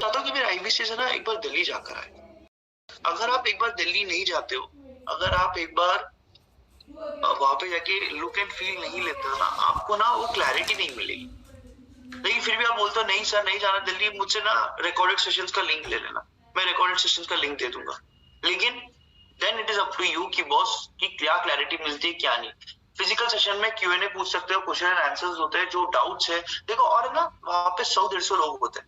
चाहता हूँ कि मेरे आईबीसी से ना एक बार दिल्ली जाकर आए। अगर आप एक बार दिल्ली नहीं जाते हो, अगर आप एक बार वहां पे जाके लुक एंड फील नहीं लेते हो ना, आपको ना वो क्लैरिटी नहीं मिलेगी। लेकिन फिर भी आप बोलते हो नहीं सर नहीं जाना दिल्ली, मुझसे ना रिकॉर्डेड सेशंस का लिंक ले लेना, मैं रिकॉर्डेड सेशंस का लिंक दे दूंगा। लेकिन then it is up to you कि बॉस की क्या क्लैरिटी मिलती है क्या नहीं। फिजिकल सेशन में क्यूएनए पूछ सकते हो, क्वेश्चन एंड आंसर्स होते हैं, जो डाउट्स है देखो, और ना वहां पे 100-150 लोग होते हैं।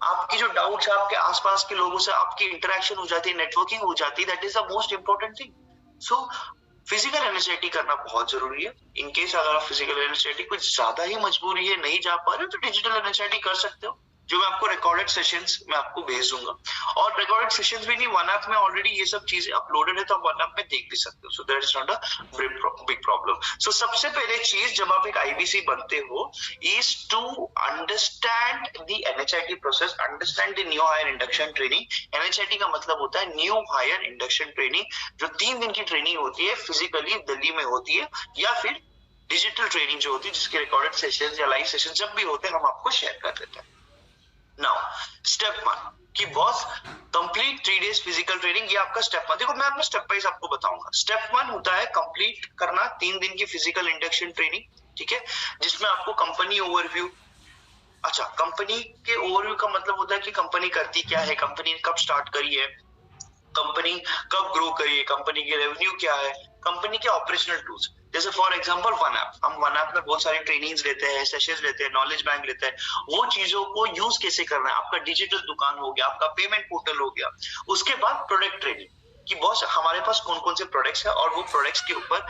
आपकी जो डाउट्स है आपके आसपास के लोगों से आपकी इंटरेक्शन हो जाती है, नेटवर्किंग हो जाती है, that is the most important thing. So physical NSIT करना बहुत जरूरी है। इन केस अगर आप फिजिकल एनएसआईटी कुछ ज्यादा ही मजबूरी है, नहीं जा पा रहे हो, तो डिजिटल एनएसआईटी कर सकते हो, जो मैं आपको रिकॉर्डेड सेशंस मैं आपको भेज दूंगा। और रिकॉर्डेड सेशंस भी नहीं, वन ऐप में ऑलरेडी ये सब चीजें अपलोडेड है, तो आप वन ऐप में देख भी सकते हो। So that is not a big problem. So सबसे पहले चीज जब आप एक आईबीसी बनते हो is to understand the NHIT process, understand the new hire induction training. NHIT का मतलब होता है न्यू हायर इंडक्शन ट्रेनिंग, जो 3 दिन की ट्रेनिंग होती है, फिजिकली दिल्ली में होती है, या फिर डिजिटल ट्रेनिंग जो होती है, जिसके रिकॉर्डेड सेशन या लाइव सेशन जब भी होते हैं हम आपको शेयर कर देते हैं। नाउ स्टेप 1 कि boss complete 3 days physical training, ये आपका स्टेप 1। देखो मैं अपना स्टेप वाइज आपको बताऊंगा। स्टेप 1 होता है कंप्लीट करना 3 दिन की फिजिकल इंडक्शन ट्रेनिंग, ठीक है, जिसमें आपको कंपनी ओवरव्यू, अच्छा कंपनी के ओवरव्यू का मतलब होता है कि कंपनी करती क्या है, कंपनी कब स्टार्ट करी है, कंपनी कब ग्रो करी है, कंपनी की रेवेन्यू क्या है, कंपनी के ऑपरेशनल टूल्स। जैसे फॉर एग्जांपल वन ऐप, हम वन ऐप में बहुत सारी ट्रेनिंग्स लेते हैं, सेशंस लेते हैं, नॉलेज बैंक लेते हैं, वो चीजों को यूज कैसे करना है। आपका डिजिटल दुकान हो गया, आपका पेमेंट पोर्टल हो गया। उसके बाद प्रोडक्ट ट्रेनिंग कि बॉस हमारे पास कौन कौन से प्रोडक्ट्स है, और वो प्रोडक्ट्स के ऊपर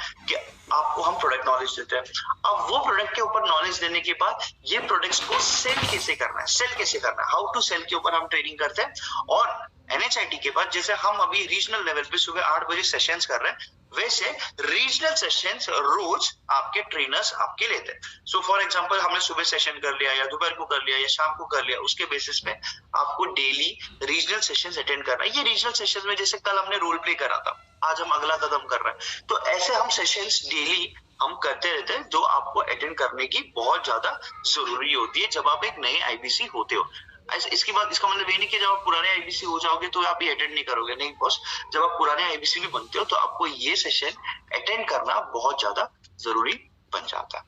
आपको हम प्रोडक्ट नॉलेज देते हैं। अब वो प्रोडक्ट के ऊपर नॉलेज देने के बाद ये प्रोडक्ट्स को सेल कैसे करना है, सेल कैसे करना है, हाउ टू सेल के ऊपर हम ट्रेनिंग करते हैं। और एनएचआईटी के बाद जैसे हम अभी रीजनल लेवल पे सुबह 8 बजे सेशंस कर रहे हैं, वैसे रीजनल सेशंस रोज आपके ट्रेनर्स आपके लेते हैं। सो फॉर एग्जांपल हमने सुबह सेशन कर लिया, या दोपहर को कर लिया, या शाम को कर लिया, उसके बेसिस पे आपको डेली रीजनल सेशंस अटेंड करना है। ये रीजनल सेशंस में जैसे कल हमने रोल प्ले करा था, आज हम अगला कदम कर रहे हैं, तो ऐसे हम सेशंस डेली हम करते रहते हैं, जो आपको अटेंड करने की बहुत ज्यादा जरूरी होती है जब आप एक नए आईबीसी होते हो। इसके बाद इसका मतलब ये नहीं कि जब आप पुराने आईबीसी हो जाओगे तो आप ये अटेंड नहीं करोगे, नहीं बॉस, जब आप पुराने आईबीसी भी बनते हो तो आपको ये सेशन अटेंड करना बहुत ज्यादा जरूरी बन जाता है।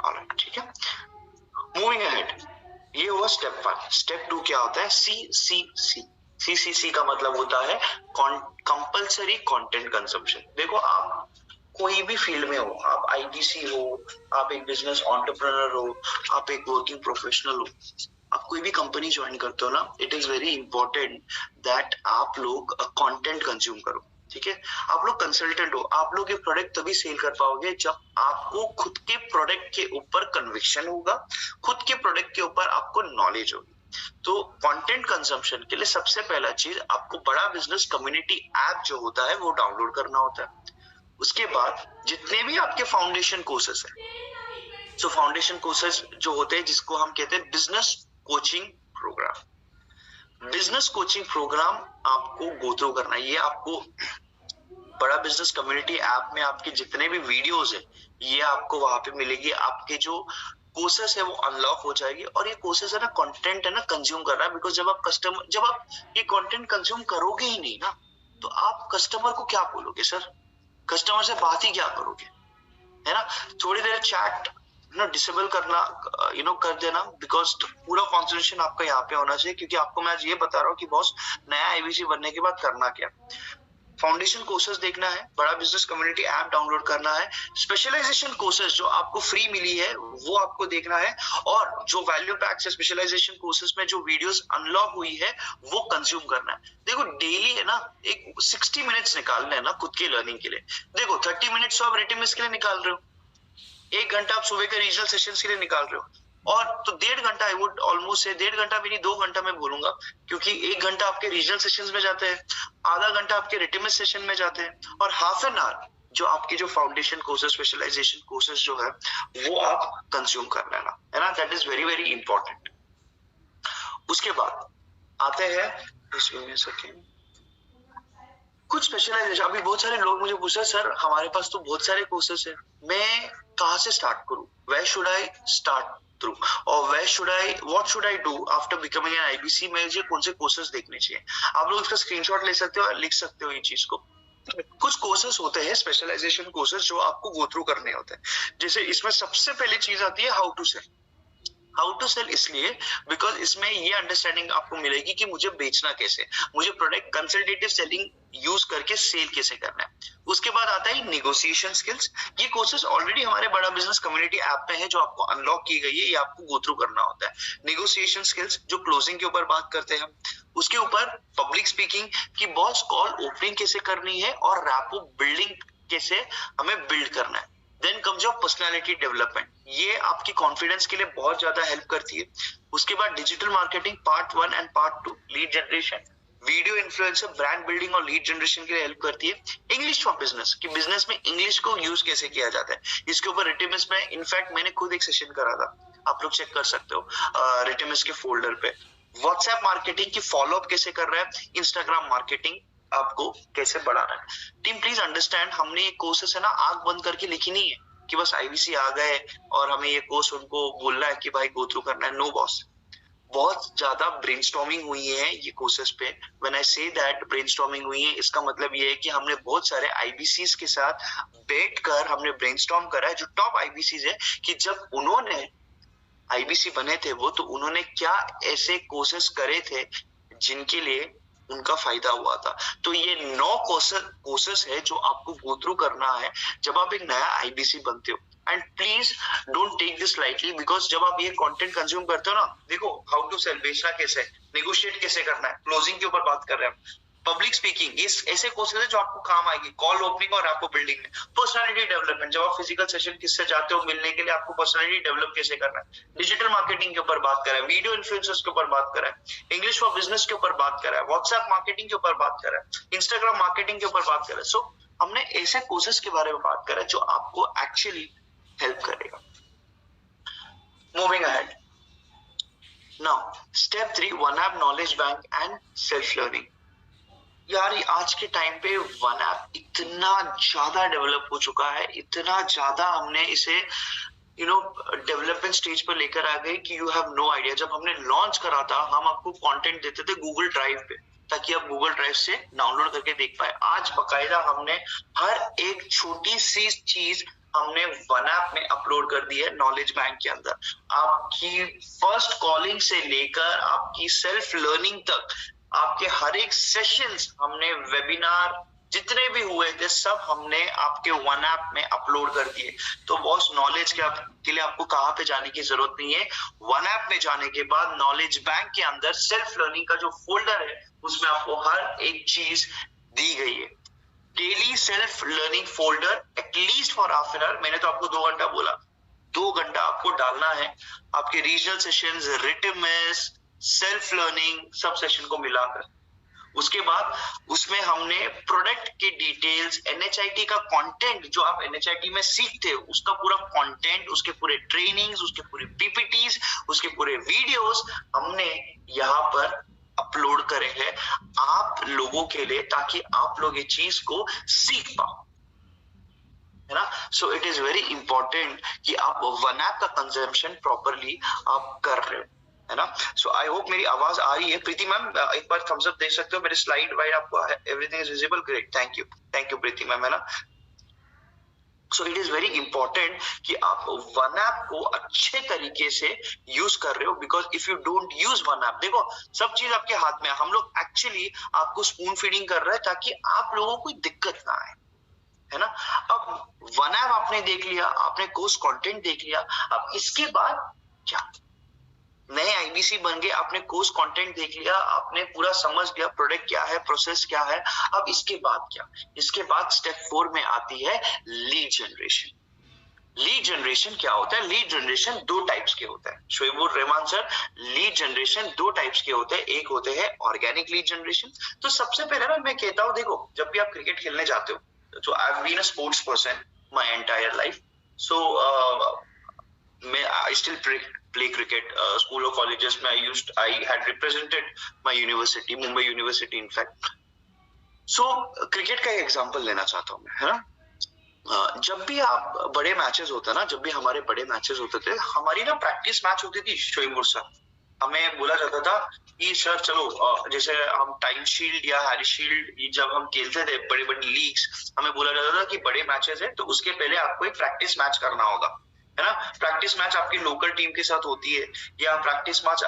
ऑलराइट, ठीक है, मूविंग अहेड, ये हुआ स्टेप 1। स्टेप 2 क्या होता है, सीसीसी का मतलब होता है कंपल्सरी कंटेंट कंजम्पशन। देखो आप कोई भी फील्ड में हो, आप आईबीसी हो, आप एक बिजनेस एंटरप्रेन्योर हो, आप एक वर्किंग प्रोफेशनल हो, आप कोई भी कंपनी ज्वाइन करते हो ना, it is very important that आप लोग कंटेंट कंज्यूम करो, ठीक है। आप लोग कंसल्टेंट हो, आप लोग ये प्रोडक्ट तभी सेल कर पाओगे जब आपको खुद के प्रोडक्ट के ऊपर कन्विक्शन होगा, खुद के प्रोडक्ट के ऊपर आपको नॉलेज होगी। तो कंटेंट कंजम्पशन के लिए सबसे पहला चीज आपको बड़ा बिजनेस कम्युनिटी ऐप जो होता है वो डाउनलोड करना होता है। उसके बाद जितने भी आपके फाउंडेशन कोर्सेस है, सो फाउंडेशन कोर्सेस जो होते हैं जिसको हम कहते हैं business coaching program, business coaching program आपको गो थ्रू करना है। ये आपको बड़ा बिजनेस कम्युनिटी ऐप में आपके जितने भी वीडियोस है ये आपको वहां पे मिलेगी। आपके जो कोर्सेस है वो अनलॉक हो जाएगी, और ये कोर्सेस है ना, कंटेंट है ना, कंज्यूम कर रहा है। बिकॉज जब आप ये कंटेंट कंज्यूम करोगे ही नहीं ना, तो आप कस्टमर को क्या बोलोगे, सर कस्टमर से बात ही क्या करोगे, है ना। थोड़ी देर चैट ना डिसेबल करना, कर देना, बिकॉज पूरा कॉन्सेंट्रेशन आपका यहाँ पे होना चाहिए, क्योंकि आपको मैं आज ये बता रहा हूँ कि बॉस नया आईबीसी बनने के बाद करना क्या। फाउंडेशन कोर्सेज देखना है, बड़ा बिजनेस कम्युनिटी ऐप डाउनलोड करना है, स्पेशलाइजेशन कोर्सेज जो आपको फ्री मिली है वो आपको देखना है, और जो वैल्यू पैक्स है स्पेशलाइजेशन कोर्सेज में जो वीडियोस अनलॉक हुई है वो कंज्यूम करना है। देखो डेली है ना एक 60 मिनट्स निकालना है ना खुद के लर्निंग के लिए। देखो 30 मिनट्स तो आप रिटेमिस के लिए निकाल रहे हो, 1 घंटा आप सुबह के रीजनल सेशंस के लिए निकाल रहे हो, और तो 1.5 घंटा, आई वुड ऑलमोस्ट से 1.5 घंटा भी नहीं, 2 घंटा मैं बोलूंगा, क्योंकि 1 घंटा आपके रीजनल सेशंस में जाते हैं, आधा घंटा आपके रिटेमिस सेशन में जाते हैं, और हाफ एन आवर जो आपके जो फाउंडेशन कोर्सेज स्पेशलाइजेशन कोर्सेज जो है वो आप कंज्यूम कर लेना, है ना। That is very very important. उसके बाद आते हैं कुछ स्पेशलाइजेशन। अभी बहुत सारे लोग मुझे पूछ रहे हैं सर हमारे पास तो बहुत सारे कोर्सेज है, मैं कहाँ से स्टार्ट करूँ, where should I start through, और what should I do after becoming an IBC, मुझे कौन से कोर्सेज देखने चाहिए। आप लोग इसका स्क्रीनशॉट ले सकते हो और लिख सकते हो ये चीज को। कुछ कोर्सेज होते हैं स्पेशलाइजेशन कोर्सेज जो आपको गो थ्रू करने होते हैं। जैसे इसमें सबसे पहली चीज आती है हाउ टू सेल, इसलिए बिकॉज इसमें ये अंडरस्टैंडिंग आपको मिलेगी कि मुझे बेचना कैसे, मुझे प्रोडक्ट कंसल्टेटिव सेलिंग यूज करके सेल कैसे करना है। उसके बाद आता है निगोशिएशन स्किल्स। ये कोर्सेज ऑलरेडी हमारे बड़ा बिजनेस कम्युनिटी ऐप पे है जो आपको अनलॉक की गई है, ये आपको गो थ्रू करना होता है। निगोशिएशन स्किल्स जो क्लोजिंग के ऊपर बात करते हैं, उसके ऊपर पब्लिक स्पीकिंग की बॉस कॉल ओपनिंग कैसे करनी है और रैपो बिल्डिंग कैसे हमें बिल्ड करना है। Then comes your personality development, ये आपकी कॉन्फिडेंस के लिए बहुत ज्यादा हेल्प करती है। उसके बाद digital marketing part 1 and part 2, lead generation, video influencer, brand building और लीड जनरेशन के लिए हेल्प करती है। इंग्लिश फॉर बिजनेस, कि बिजनेस में इंग्लिश को यूज कैसे किया जाता है, इसके ऊपर रिटिमिस में इनफैक्ट मैंने खुद एक सेशन करा था, आप लोग चेक कर सकते हो रिटिमिस के फोल्डर पे। व्हाट्सएप मार्केटिंग की फॉलोअप कैसे कर रहा है, इंस्टाग्राम मार्केटिंग आपको कैसे बढ़ाना है। टीम प्लीज अंडरस्टैंड, हमने ये कोर्सेस है ना आंख बंद करके लिखी नहीं है कि बस आईबीसी आ गए और हमें ये कोर्स उनको बोलना है कि भाई गो थ्रू करना है। नो बॉस, बहुत ज्यादा ब्रेनस्टॉर्मिंग हुई है ये कोर्सेस पे। When I say that brainstorming हुई है, इसका मतलब ये है कि हमने बहुत सारे आईबीसीज के साथ बैठकर हमने ब्रेनस्टॉर्म करा है, जो टॉप आईबीसीज है, कि जब उन्होंने आईबीसी बने थे वो, तो उन्होंने क्या ऐसे कोर्सेस करे थे जिनके लिए उनका फायदा हुआ था। तो ये 9 कोर्सेस है जो आपको गो थ्रू करना है जब आप एक नया आईबीसी बनते हो। And please don't take this lightly, because जब आप ये कंटेंट कंज्यूम करते हो ना, देखो हाउ टू सेल, बेचना कैसे, नेगोशिएट कैसे करना है, क्लोजिंग के ऊपर बात कर रहे हैं, पब्लिक स्पीकिंग, ये ऐसे कोर्सेज है जो आपको काम आएगी, कॉल ओपनिंग और आपको बिल्डिंग में। पर्सनालिटी डेवलपमेंट, जब आप फिजिकल सेशन किससे जाते हो मिलने के लिए, आपको पर्सनालिटी डेवलप कैसे करना है। डिजिटल मार्केटिंग के ऊपर बात कर रहा है, वीडियो इन्फ्लुएंसर्स के ऊपर बात कर रहा है, इंग्लिश फॉर बिजनेस के ऊपर बात कर रहा है, व्हाट्सएप मार्केटिंग के ऊपर बात कर रहा है, इंस्टाग्राम मार्केटिंग के ऊपर बात कर रहा है। सो हमने ऐसे कोर्सेज के बारे में बात करा जो आपको एक्चुअली हेल्प करेगा। Moving ahead now, step 3, one app, knowledge bank and self learning. यार आज के टाइम पे वन ऐप इतना ज्यादा डेवलप हो चुका है, इतना ज्यादा हमने इसे डेवलपमेंट स्टेज पर लेकर आ गए कि यू हैव नो आइडिया। जब हमने लॉन्च करा था, हम आपको कंटेंट देते थे गूगल ड्राइव पे, ताकि आप गूगल ड्राइव से डाउनलोड करके देख पाए। आज बकायदा हमने हर एक छोटी सी चीज हमने वन ऐप में अपलोड कर दी है, नॉलेज बैंक के अंदर। आपकी फर्स्ट कॉलिंग से लेकर आपकी सेल्फ लर्निंग तक, आपके हर एक सेशंस, हमने वेबिनार जितने भी हुए थे सब हमने आपके वन ऐप में अपलोड कर दिए। तो बॉस, नॉलेज के लिए आपको कहाँ पे जाने की जरूरत नहीं है। वन ऐप में जाने के बाद नॉलेज बैंक के अंदर सेल्फ लर्निंग का जो फोल्डर है उसमें आपको हर एक चीज दी गई है। Daily self learning folder at least for half an hour, मैंने तो आपको 2 घंटा बोला, 2 घंटा आपको डालना है आपके रीजनल सेशंस, रिटिमिस, सेल्फ लर्निंग सब सेशन को मिलाकर। उसके बाद उसमें हमने प्रोडक्ट के डिटेल्स, एनएचआईटी का कंटेंट जो आप एनएचआईटी में सीखते हो उसका पूरा कंटेंट, उसके पूरे ट्रेनिंग्स, उसके पूरे पीपीटीज, उसके पूरे वीडियोस हमने यहाँ पर अपलोड करे हैं आप लोगों के लिए, ताकि आप लोग ये चीज को सीख पाओ, है ना। So it is very important कि आप वन ऐप का कंजम्पशन प्रॉपरली आप कर रहे हो, है ना। सो आई होप मेरी आवाज आ रही है। प्रीति मैम एक बार थम्स अप दे सकते हो, मेरे स्लाइड वाइड आपको everything is visible, great, thank you Preeti ma'am, है ना। So it is very important कि आप वन ऐप को अच्छे तरीके से यूज कर रहे हो, because if you don't use one app, देखो सब चीज आपके हाथ में है, हम लोग एक्चुअली आपको स्पून फीडिंग कर रहे हैं ताकि आप लोगों को कोई दिक्कत ना आए, है ना। अब वन ऐप आपने देख लिया, आपने कोर्स कंटेंट देख लिया, अब इसके बाद क्या, नए आईबीसी बन गए, आपने कोर्स कंटेंट देख लिया, आपने पूरा समझ लिया प्रोडक्ट क्या है, प्रोसेस क्या है। अब इसके बाद क्या, इसके बाद स्टेप 4 में आती है लीड जनरेशन। लीड जनरेशन क्या होता है? लीड जनरेशन 2 टाइप्स के होता है। Shoebur Rahman sir, lead generation 2 types के होते हैं, एक होते हैं ऑर्गेनिक लीड जनरेशन। तो सबसे पहले ना मैं कहता हूँ, देखो जब भी आप क्रिकेट खेलने जाते हो, तो I have been a sports person my entire life, so मैं I still play cricket, school or colleges में I had represented my university, Mumbai University in fact. So cricket का एग्जांपल लेना चाहता हूँ मैं, है ना। जब भी आप बड़े मैचेस होते हैं ना, जब भी हमारे बड़े मैचेस होते थे, हमारी ना प्रैक्टिस मैच होती थी शोएब सर। हमें बोला जाता था कि सर चलो, जैसे हम टाइम शील्ड या हैरी शील्ड जब हम खेलते थे बड़ी बड़ी लीग्स, हमें बोला जाता था कि बड़े मैचेस है तो उसके पहले आपको एक प्रैक्टिस मैच करना होगा, है ना। प्रैक्टिस मैच आपकी लोकल टीम के साथ होती है, या प्रैक्टिस मैच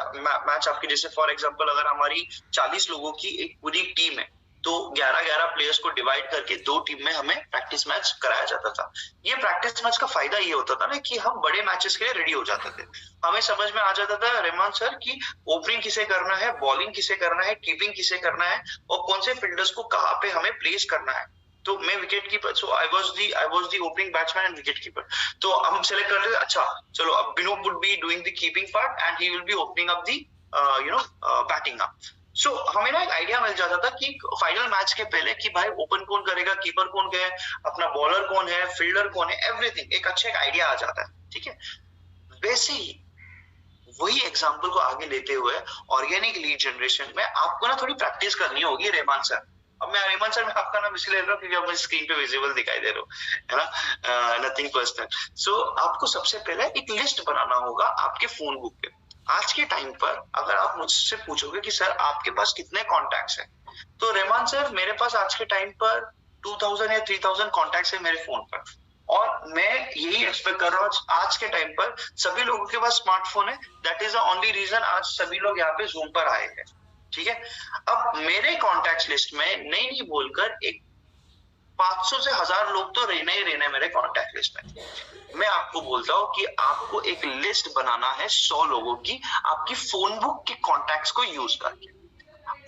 आपकी, जैसे फॉर एग्जांपल अगर हमारी 40 लोगों की एक पूरी टीम है तो 11-11 प्लेयर्स को डिवाइड करके 2 टीम में हमें प्रैक्टिस मैच कराया जाता था। ये प्रैक्टिस मैच का फायदा ये होता था ना कि हम बड़े मैचेस के लिए रेडी हो जाते थे। हमें समझ में आ जाता था रहमान सर कि ओपनिंग किसे करना है, बॉलिंग किसे करना है, कीपिंग किसे करना है और कौन से फील्डर्स को कहाँ पे हमें प्लेस करना है। तो मैं wicket keeper, so I was the opening batsman and wicket keeper. तो हम सेलेक्ट करते थे, अच्छा चलो अब Bino would be doing the keeping part and he will be opening up the batting up. So हमें ना एक आइडिया मिल जाता था कि फाइनल मैच के पहले कि भाई ओपन कौन करेगा, कीपर कौन है, अपना बॉलर कौन है, फील्डर कौन है, एवरीथिंग एक अच्छा एक आइडिया आ जाता है, ठीक है। वैसे ही वही एग्जाम्पल को आगे लेते हुए ऑर्गेनिक लीड जनरेशन में आपको ना थोड़ी प्रैक्टिस करनी होगी रहमान सर। अब मैं रहमान सर में आपका नाम इसलिए ले रहा हूँ क्योंकि आप स्क्रीन पे विजिबल दिखाई दे रहे हो, है ना, नथिंग पर्सनल। सो आपको सबसे पहले एक लिस्ट बनाना होगा आपके फोन बुक पे। आज के टाइम पर अगर आप मुझसे पूछोगे कि सर आपके पास कितने कॉन्टैक्ट्स हैं, तो रहमान सर मेरे पास आज के टाइम पर 2000 या 3000 कॉन्टैक्ट्स है मेरे फोन पर। और मैं यही एक्सपेक्ट कर रहा हूँ आज के टाइम पर सभी लोगों के पास स्मार्टफोन है। That is the only reason आज सभी लोग यहाँ पे जूम पर आए हैं, ठीक है। अब मेरे कॉन्टैक्ट लिस्ट में नहीं बोलकर एक 500 से 1000 लोग तो रहना ही रहना है मेरे कॉन्टैक्ट लिस्ट में। मैं आपको बोलता हूँ कि आपको एक लिस्ट बनाना है 100 लोगों की आपकी फोन बुक के कॉन्टैक्ट्स को यूज करके।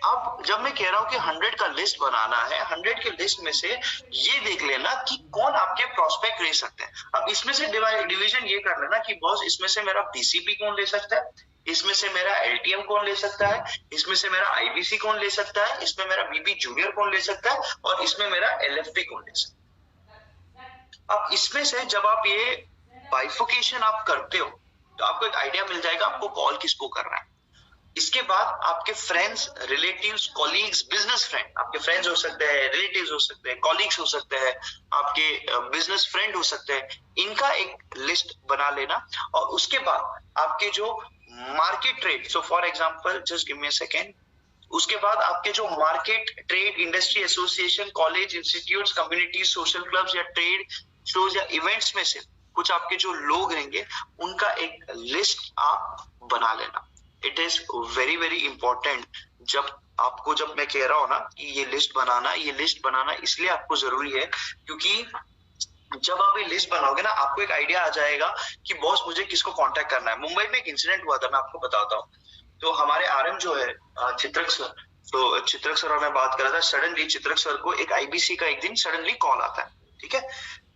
अब जब मैं कह रहा हूँ कि 100 का लिस्ट बनाना है, 100 के लिस्ट में से ये देख लेना कि कौन आपके प्रोस्पेक्ट रह सकते हैं। अब इसमें से डिवीजन ये कर लेना कि बॉस इसमें से मेरा बीसीपी कौन ले सकता है, इसमें से मेरा एलटीएम कौन ले सकता है, इसमें से मेरा आईबीसी कौन ले सकता है, इसमें मेरा बीबी जूनियर कौन ले सकता है और इसमें मेरा एलएफपी कौन ले सकता है। अब इसमें से जब आप ये बाइफिकेशन आप करते हो तो आपको एक आइडिया मिल जाएगा आपको कॉल किसको करना है। इसके बाद आपके friends, relatives, colleagues, business friend, आपके फ्रेंड्स हो सकते हैं, रिलेटिव्स हो सकते हैं, कॉलीग्स हो सकते हैं, आपके बिजनेस फ्रेंड हो सकते हैं, इनका एक लिस्ट बना लेना। और उसके बाद आपके जो market trade, so for example just give me a second, उसके बाद आपके जो market trade industry association, college, institutes, community, social clubs या ट्रेड शोज या इवेंट्स में से कुछ आपके जो लोग रहेंगे उनका एक लिस्ट आप बना लेना। It is very very important. जब मैं कह रहा हूं ना कि ये लिस्ट बनाना इसलिए आपको जरूरी है क्योंकि जब आप ये लिस्ट बनाओगे ना आपको एक आइडिया आ जाएगा कि बॉस मुझे किसको कांटेक्ट करना है। मुंबई में एक इंसिडेंट हुआ था, मैं आपको बताता हूँ। तो हमारे आरएम जो है चित्रक सर, तो चित्रक सर और मैं बात कर रहा था, सडनली चित्रक सर को एक आईबीसी का एक दिन सडनली कॉल आता है, ठीक है।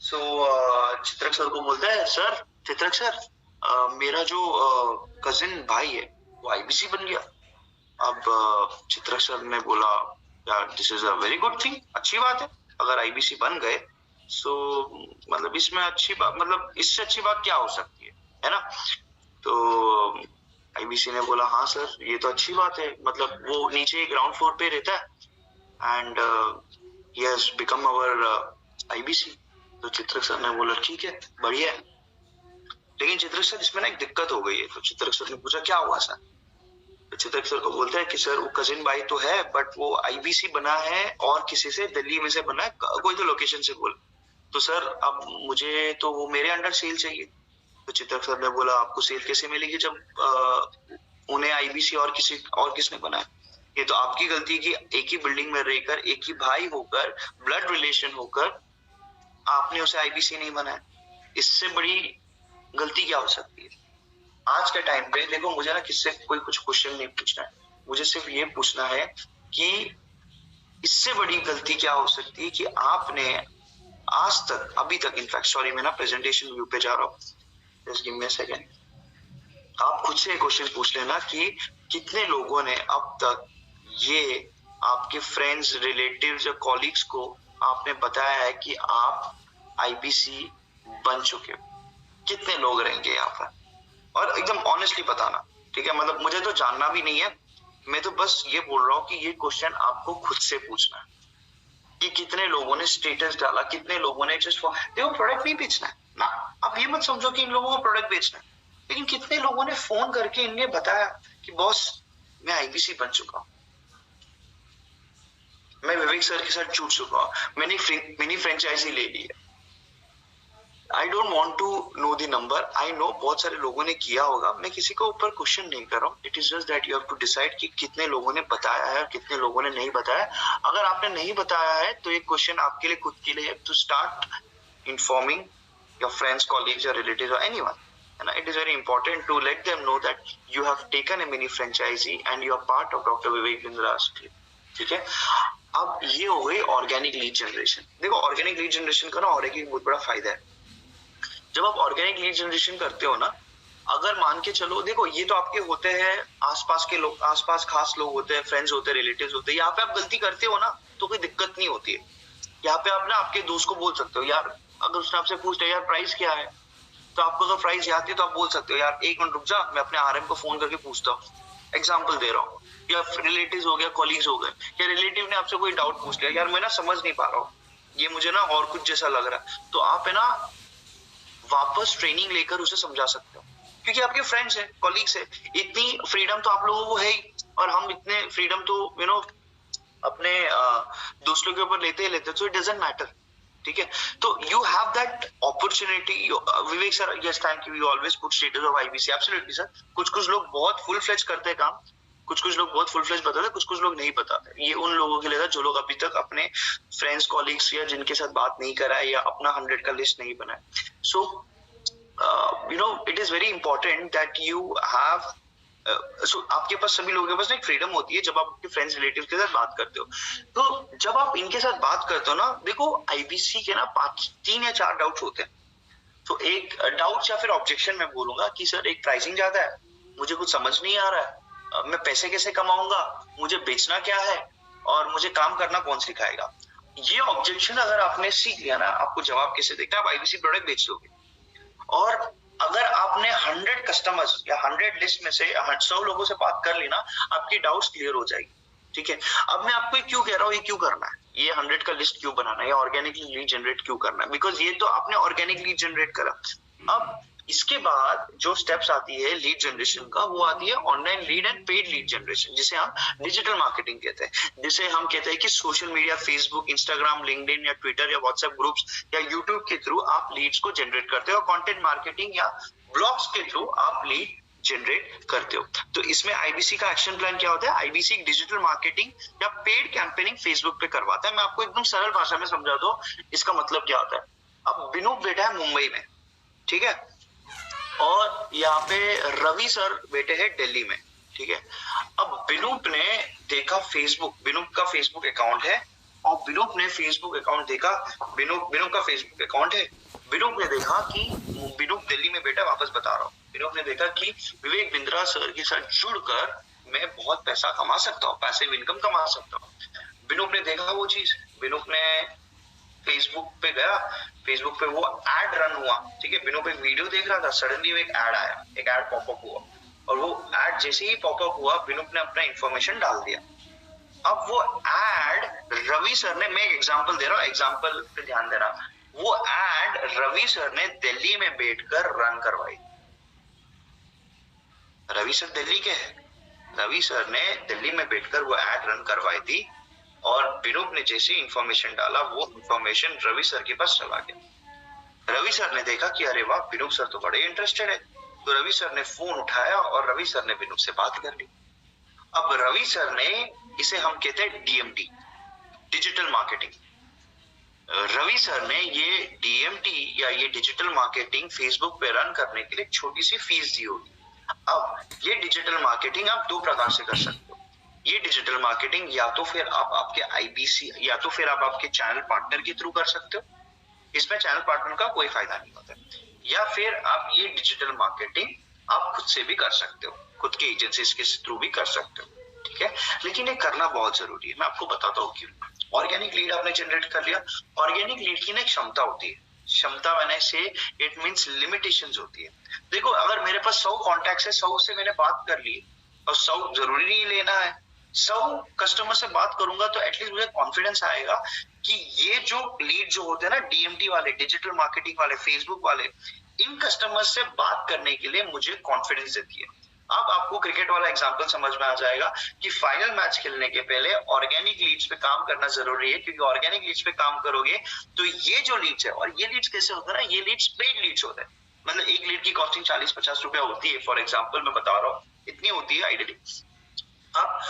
सो चित्रक सर को बोलता है, सर चित्रक सर मेरा जो कजिन भाई है वो आईबीसी बन गया। अब चित्रक सर ने बोला यार this is a very good thing, अच्छी बात है अगर आईबीसी बन गए। सो मतलब इसमें अच्छी बात, मतलब इससे अच्छी बात क्या हो सकती है ना। तो आईबीसी ने बोला हाँ सर ये तो अच्छी बात है, मतलब वो नीचे ग्राउंड फ्लोर पे रहता है and he has become our IBC. तो चित्रक सर ने बोला ठीक है बढ़िया है, लेकिन चित्रक सर इसमें ना एक दिक्कत हो गई है। तो चित्रक सर ने पूछा क्या हुआ सर। तो चित्रक सर को बोलता है कि सर वो कजिन भाई तो है बट वो आईबीसी बना है और किसी से दिल्ली में से बना है, कोई तो लोकेशन से बोल। तो सर अब मुझे तो वो मेरे अंडर सेल चाहिए। तो चित्रक सर ने बोला आपको सेल कैसे मिलेगी जब उन्हें आईबीसी और किसने बनाया। ये तो आपकी गलती की एक ही बिल्डिंग में रहकर, एक ही भाई होकर, ब्लड रिलेशन होकर आपने उसे आईबीसी नहीं बनाया। इससे बड़ी गलती क्या हो सकती है। आज के टाइम पे देखो मुझे ना किससे कोई कुछ क्वेश्चन नहीं पूछना है, मुझे सिर्फ ये पूछना है कि इससे बड़ी गलती क्या हो सकती है कि आपने आज तक, अभी तक, इनफैक्ट सॉरी मैं ना प्रेजेंटेशन व्यू पे जा रहा हूँ, just give me a second. आप खुद से क्वेश्चन पूछ लेना कि कितने लोगों ने अब तक ये आपके फ्रेंड्स, रिलेटिव्स या कॉलीग्स को आपने बताया है कि आप आईबीसी बन चुके हो। कितने लोग रहेंगे यहाँ पर, और एकदम ऑनेस्टली बताना, ठीक है। मतलब मुझे तो जानना भी नहीं है, मैं तो बस ये बोल रहा हूँ कि ये क्वेश्चन आपको खुद से पूछना है, कि कितने लोगों ने स्टेटस डाला, कितने लोगों ने जस्ट देखो प्रोडक्ट नहीं बेचना है ना, आप ये मत समझो कि इन लोगों को प्रोडक्ट बेचना है, लेकिन कितने लोगों ने फोन करके इन्हें बताया कि बॉस मैं आईबीसी बन चुका हूँ, मैं विवेक सर के साथ जुड़ चुका हूँ, मैंने मिनी फ्रेंचाइजी ले ली है। I don't want to know the number, I know बहुत सारे लोगों ने किया होगा, मैं किसी को ऊपर क्वेश्चन नहीं कर रहा हूँ, it is just that you have to decide कि कितने लोगों ने बताया है और कितने लोगों ने नहीं बताया। अगर आपने नहीं बताया है तो एक क्वेश्चन आपके लिए खुद के लिए to start informing your friends, colleagues और रिलेटिव्स और anyone, and it is very important to let them know that you have taken a mini franchisee and you are part of Dr. Vivek Bindra's team, ठीक है। अब ये हो गई organic lead generation. देखो organic lead generation का ना और एक बहुत बड़ा फायदा है, जब आप ऑर्गेनिक लीड जनरेशन करते हो ना, अगर मान के चलो, देखो ये तो आपके होते हैं आसपास के लोग, आसपास खास लोग होते हैं, फ्रेंड्स होते हैं, रिलेटिव्स होते हैं, यहाँ पे आप गलती करते हो ना तो कोई दिक्कत नहीं होती है। यहाँ पे आप ना आपके दोस्त को बोल सकते हो, यार अगर उसने आपसे पूछते यार प्राइस क्या है, तो आपको अगर प्राइस याद है तो आप बोल सकते हो यार एक मिनट रुक जा, मैं अपने आरएम को फोन करके पूछता हूँ, एग्जांपल दे रहा हूँ। या रिलेटिव्स हो गया, कॉलीग्स हो गए, या रिलेटिव ने आपसे कोई डाउट पूछ लिया, यार मैं ना समझ नहीं पा रहा हूँ, ये मुझे ना और कुछ जैसा लग रहा है, तो आप है ना वापस ट्रेनिंग लेकर उसे समझा सकते हो, क्योंकि आपके फ्रेंड्स है, कॉलीग्स है, इतनी फ्रीडम तो आप लोगों को है ही, और हम इतने फ्रीडम तो यू नो अपने दोस्तों के ऊपर लेते ही लेते, सो इट डजंट मैटर, ठीक है। तो you have that opportunity. Vivek sir, yes thank you, you always put status of IBC, absolutely sir. कुछ लोग बहुत फुल फ्लेज करते हैं काम, कुछ लोग बहुत फुल फ्लेज बताते हैं, कुछ लोग नहीं बताते। ये उन लोगों के लिए था जो लोग अभी तक अपने फ्रेंड्स, कॉलीग्स या जिनके साथ बात नहीं करा है या अपना 100 का लिस्ट नहीं बनाया। सो you know it is very important that you have आपके पास सभी लोगों के पास एक फ्रीडम होती है जब आप अपने फ्रेंड्स, रिलेटिव्स के साथ बात करते हो। तो जब आप इनके साथ बात करते हो ना, देखो आईबीसी के ना 3 या 4 डाउट्स होते हैं। तो एक डाउट या फिर ऑब्जेक्शन मैं बोलूंगा कि सर एक प्राइसिंग ज्यादा है, मुझे कुछ समझ नहीं आ रहा है, मैं पैसे कैसे कमाऊंगा, मुझे बेचना क्या है और मुझे काम करना कौन सिखाएगा। ये ऑब्जेक्शन अगर आपने सीख लिया ना, आपको जवाब कैसे देखना, आप आईबीसी प्रोडक्ट बेच दोगे। और अगर आपने 100 कस्टमर्स या 100 लिस्ट में से 100 लोगों से बात कर ली ना, आपकी डाउट्स क्लियर हो जाएगी, ठीक है। अब मैं आपको क्यों कह रहा हूँ, ये क्यों करना है, ये 100 का लिस्ट क्यों बनाना है, या ऑर्गेनिकली लीड जनरेट क्यों करना है, बिकॉज ये तो आपने ऑर्गेनिक लीड जनरेट करा। अब इसके बाद जो स्टेप्स आती है लीड जनरेशन का, वो आती है online lead and paid lead generation, जिसे हम डिजिटल मार्केटिंग कहते हैं। जिसे हम कहते हैं कि social media, Facebook, Instagram, LinkedIn या ट्विटर या व्हाट्सएप ग्रुप्स या यूट्यूब के थ्रू आप लीड्स को जनरेट करते हो, और कंटेंट मार्केटिंग या ब्लॉग्स के थ्रू आप लीड जनरेट करते हो। तो इसमें आईबीसी का एक्शन प्लान क्या होता है, आईबीसी डिजिटल मार्केटिंग या पेड कैंपेनिंग फेसबुक पे करवाता है। मैं आपको एकदम सरल भाषा में समझा दो इसका मतलब क्या होता है। अब बिनोद बैठा है मुंबई में, ठीक है, और यहाँ पे रवि सर बैठे हैं दिल्ली में, ठीक है। अब बिनोद ने देखा फेसबुक, बिनोद का फेसबुक अकाउंट है, और बिनोद ने फेसबुक अकाउंट देखा, बिनोद का फेसबुक अकाउंट है, बिनोद ने देखा कि बिनोद दिल्ली में बैठा, वापस बता रहा हूँ, बिनोद ने देखा कि विवेक बिंद्रा सर के साथ जुड़कर मैं बहुत पैसा कमा सकता हूँ, पैसिव इनकम कमा सकता हूँ। बिनोद ने देखा वो चीज, बिनोद ने फेसबुक पे गया, फेसबुक पे वो एड रन हुआ, ठीक है। बिनोद एक वीडियो देख रहा था, सडनली एक एड आया, एक एड पॉपअप हुआ, और वो एड जैसे ही पॉपअप हुआ, बिनोद ने अपना इंफॉर्मेशन डाल दिया। अब वो एड रवि सर ने, मैं एक एग्जांपल दे रहा हूँ, एग्जांपल पे ध्यान देना, वो एड रवि सर ने दिल्ली में बैठकर रन करवाई। रवि सर दिल्ली के हैं, रवि सर ने दिल्ली में बैठकर वो एड रन करवाई थी, और बिनोद ने जैसे इंफॉर्मेशन डाला, वो इंफॉर्मेशन रवि सर के पास चला गया। रवि सर ने देखा कि अरे वाह, बिनोद सर तो बड़े इंटरेस्टेड है, तो रवि सर ने फोन उठाया और रवि सर ने बिनोद से बात कर ली। अब रवि सर ने, इसे हम कहते हैं DMT, digital marketing, Ravi sir ने ये डीएमटी या ये डिजिटल मार्केटिंग फेसबुक पे रन करने के लिए छोटी सी फीस दी होगी। अब ये डिजिटल मार्केटिंग आप 2 प्रकार से कर सकते हो। ये डिजिटल मार्केटिंग या तो फिर आप आपके आईबीसी, या तो फिर आप आपके चैनल पार्टनर के थ्रू कर सकते हो, इसमें चैनल पार्टनर का कोई फायदा नहीं होता, या फिर आप ये डिजिटल मार्केटिंग आप खुद से भी कर सकते हो, खुद के एजेंसीज के थ्रू भी कर सकते हो, ठीक है। लेकिन ये करना बहुत जरूरी है, मैं आपको बताता हूँ क्यों। ऑर्गेनिक लीड आपने जनरेट कर लिया, ऑर्गेनिक लीड की ना एक क्षमता होती है, क्षमता मैंने से इट मींस लिमिटेशंस होती है। देखो अगर मेरे पास 100 कॉन्टैक्ट्स है, 100 से मैंने बात कर ली, और 100 जरूरी नहीं लेना है, 100 कस्टमर से बात करूंगा तो एटलीस्ट मुझे कॉन्फिडेंस आएगा कि ये जो लीड जो होते हैं ना, डीएमटी वाले, डिजिटल मार्केटिंग वाले, फेसबुक वाले, इन कस्टमर से बात करने के लिए मुझे कॉन्फिडेंस देती है। अब आपको क्रिकेट वाला एग्जांपल समझ में आ जाएगा कि फाइनल मैच खेलने के पहले ऑर्गेनिक लीड्स पे काम करना जरूरी है, क्योंकि ऑर्गेनिक लीड्स पे काम करोगे तो ये जो लीड्स है, और ये लीड्स कैसे होता है ना, ये लीड्स पेड लीड्स होते हैं। मतलब एक लीड की कॉस्टिंग 40-50 रुपया होती है, फॉर एग्जाम्पल मैं बता रहा हूँ, इतनी होती है आइडियली। अब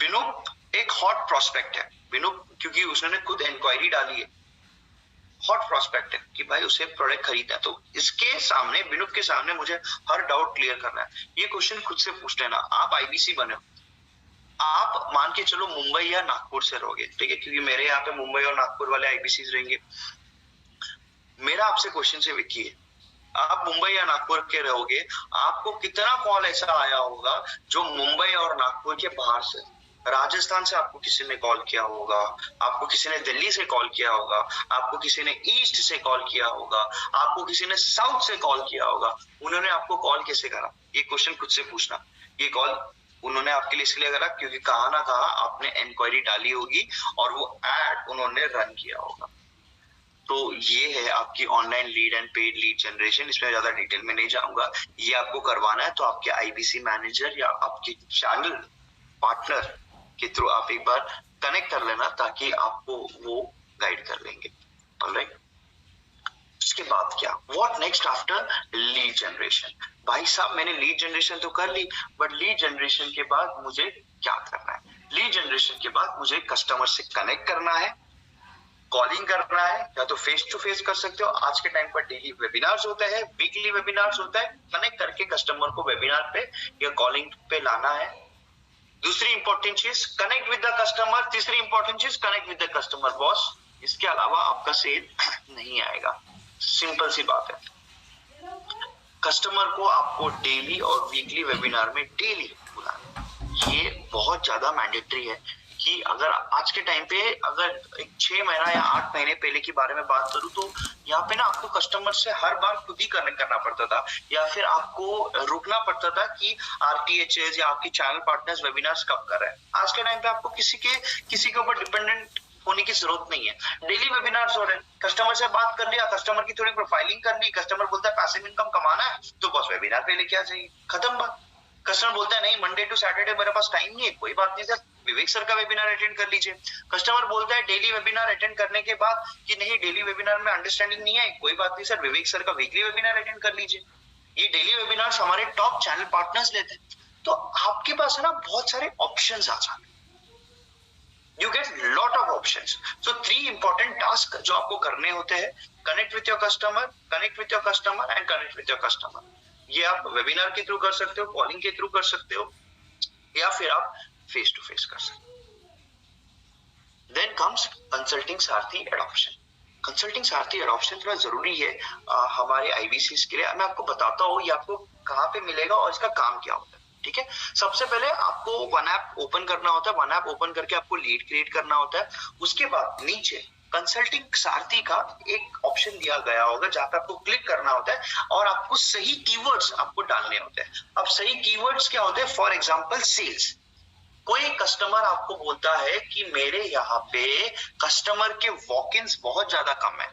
विनोद एक हॉट प्रोस्पेक्ट है, विनोद क्योंकि उसने खुद इंक्वायरी डाली है, हॉट प्रोस्पेक्ट है कि भाई उसे प्रोडक्ट खरीदना है, तो इसके सामने, विनोद के सामने मुझे हर डाउट क्लियर करना है। ये क्वेश्चन खुद से पूछ लेना, आप आईबीसी बने हो, आप मान के चलो मुंबई या नागपुर से रहोगे, ठीक है, क्योंकि मेरे यहाँ पे मुंबई और नागपुर वाले आईबीसी रहेंगे। मेरा आपसे क्वेश्चन से विकी है, आप मुंबई या नागपुर के रहोगे, आपको कितना कॉल ऐसा आया होगा जो मुंबई और नागपुर के बाहर से, राजस्थान से आपको किसी ने कॉल किया होगा, आपको किसी ने दिल्ली से कॉल किया होगा, आपको किसी ने ईस्ट से कॉल किया होगा, आपको किसी ने साउथ से कॉल किया होगा। उन्होंने आपको कॉल कैसे करा, ये क्वेश्चन खुद से पूछना। ये कॉल उन्होंने आपके लिए इसलिए करा क्योंकि कहा ना कहा आपने इंक्वायरी डाली होगी और वो एड उन्होंने रन किया होगा। तो ये है आपकी online lead and paid lead generation. इसमें ज्यादा डिटेल में नहीं जाऊंगा। ये आपको करवाना है तो आपके आईबीसी मैनेजर या आपके चैनल पार्टनर के थ्रू आप एक बार कनेक्ट कर लेना, ताकि आपको वो गाइड कर लेंगे। ऑलराइट, उसके बाद क्या, what next after lead generation. भाई साहब मैंने लीड जनरेशन तो कर ली, बट लीड जनरेशन के बाद मुझे क्या करना है? लीड जनरेशन के बाद मुझे कस्टमर से कनेक्ट करना है, कॉलिंग करना है, या तो फेस टू फेस कर सकते हो। आज के टाइम पर डेली वेबिनार्स होते हैं, वीकली वेबिनार्स होता है, कनेक्ट करके कस्टमर को वेबिनार पे या कॉलिंग पे लाना है। दूसरी इंपॉर्टेंट चीज कनेक्ट विद द कस्टमर, तीसरी इंपॉर्टेंट चीज connect with the customer boss. इसके अलावा आपका सेल नहीं आएगा, सिंपल सी बात है। कस्टमर को आपको डेली और वीकली वेबिनार में डेली बुलाना, ये बहुत ज्यादा मैंडेटरी है। कि अगर आज के टाइम पे अगर 6 महीना या 8 महीने पहले के बारे में बात करूं तो यहाँ पे ना आपको कस्टमर से हर बार खुद ही कनेक्ट करना पड़ता था, या फिर आपको रुकना पड़ता था कि आरटीएचएस या आपके चैनल पार्टनर्स वेबिनार्स कब कर रहे हैं। आज के टाइम पे आपको किसी के ऊपर डिपेंडेंट होने की जरूरत नहीं है। डेली वेबिनार्स हो रहे हैं, कस्टमर से बात कर लिया, कस्टमर की थोड़ी प्रोफाइलिंग कर ली, कस्टमर बोलता है पैसिव इनकम कमाना है तो बस वेबिनार पे लेके आ जाइए, खत्म बात। कस्टमर बोलता है नहीं मंडे टू सैटरडे मेरे पास टाइम नहीं है, कोई बात नहीं सर विवेक सर का वेबिनार अटेंड कर लीजिए। कस्टमर बोलता है डेली वेबिनार अटेंड करने के बाद कि नहीं डेली वेबिनार में अंडरस्टैंडिंग नहीं है, कोई बात नहीं सर विवेक सर का वीकली वेबिनार अटेंड कर लीजिए। ये डेली वेबिनार्स हमारे टॉप चैनल पार्टनर्स लेते हैं। तो आपके पास है ना बहुत सारे ऑप्शंस आ जाते हैं, you get lot of options. So 3 important task जो आपको करने होते हैं, connect with your customer, connect with your customer and connect with your customer. ये आप वेबिनार के थ्रू कर सकते हो, कॉलिंग के थ्रू कर सकते हो, या फिर आप फेस टू फेस कर सकते हो। देन कम्स कंसल्टिंग सारथी एडॉप्शन। कंसल्टिंग सारथी एडॉप्शन थोड़ा जरूरी है हमारे आईबीसीज के लिए। मैं आपको बताता हूँ ये आपको कहाँ पे मिलेगा और इसका काम क्या होता है। ठीक है, सबसे पहले आपको वन ऐप ओपन करना होता है, वन ऐप ओपन करके आपको लीड क्रिएट करना होता है। उसके बाद नीचे कंसल्टिंग सारथी का एक ऑप्शन दिया गया होगा जहां पे आपको क्लिक करना होता है और आपको सही कीवर्ड्स आपको डालने होते हैं। अब सही कीवर्ड्स क्या होते हैं? For example sales. कोई कस्टमर आपको बोलता है कि मेरे यहाँ पे कस्टमर के वॉक-इन्स बहुत ज्यादा कम है।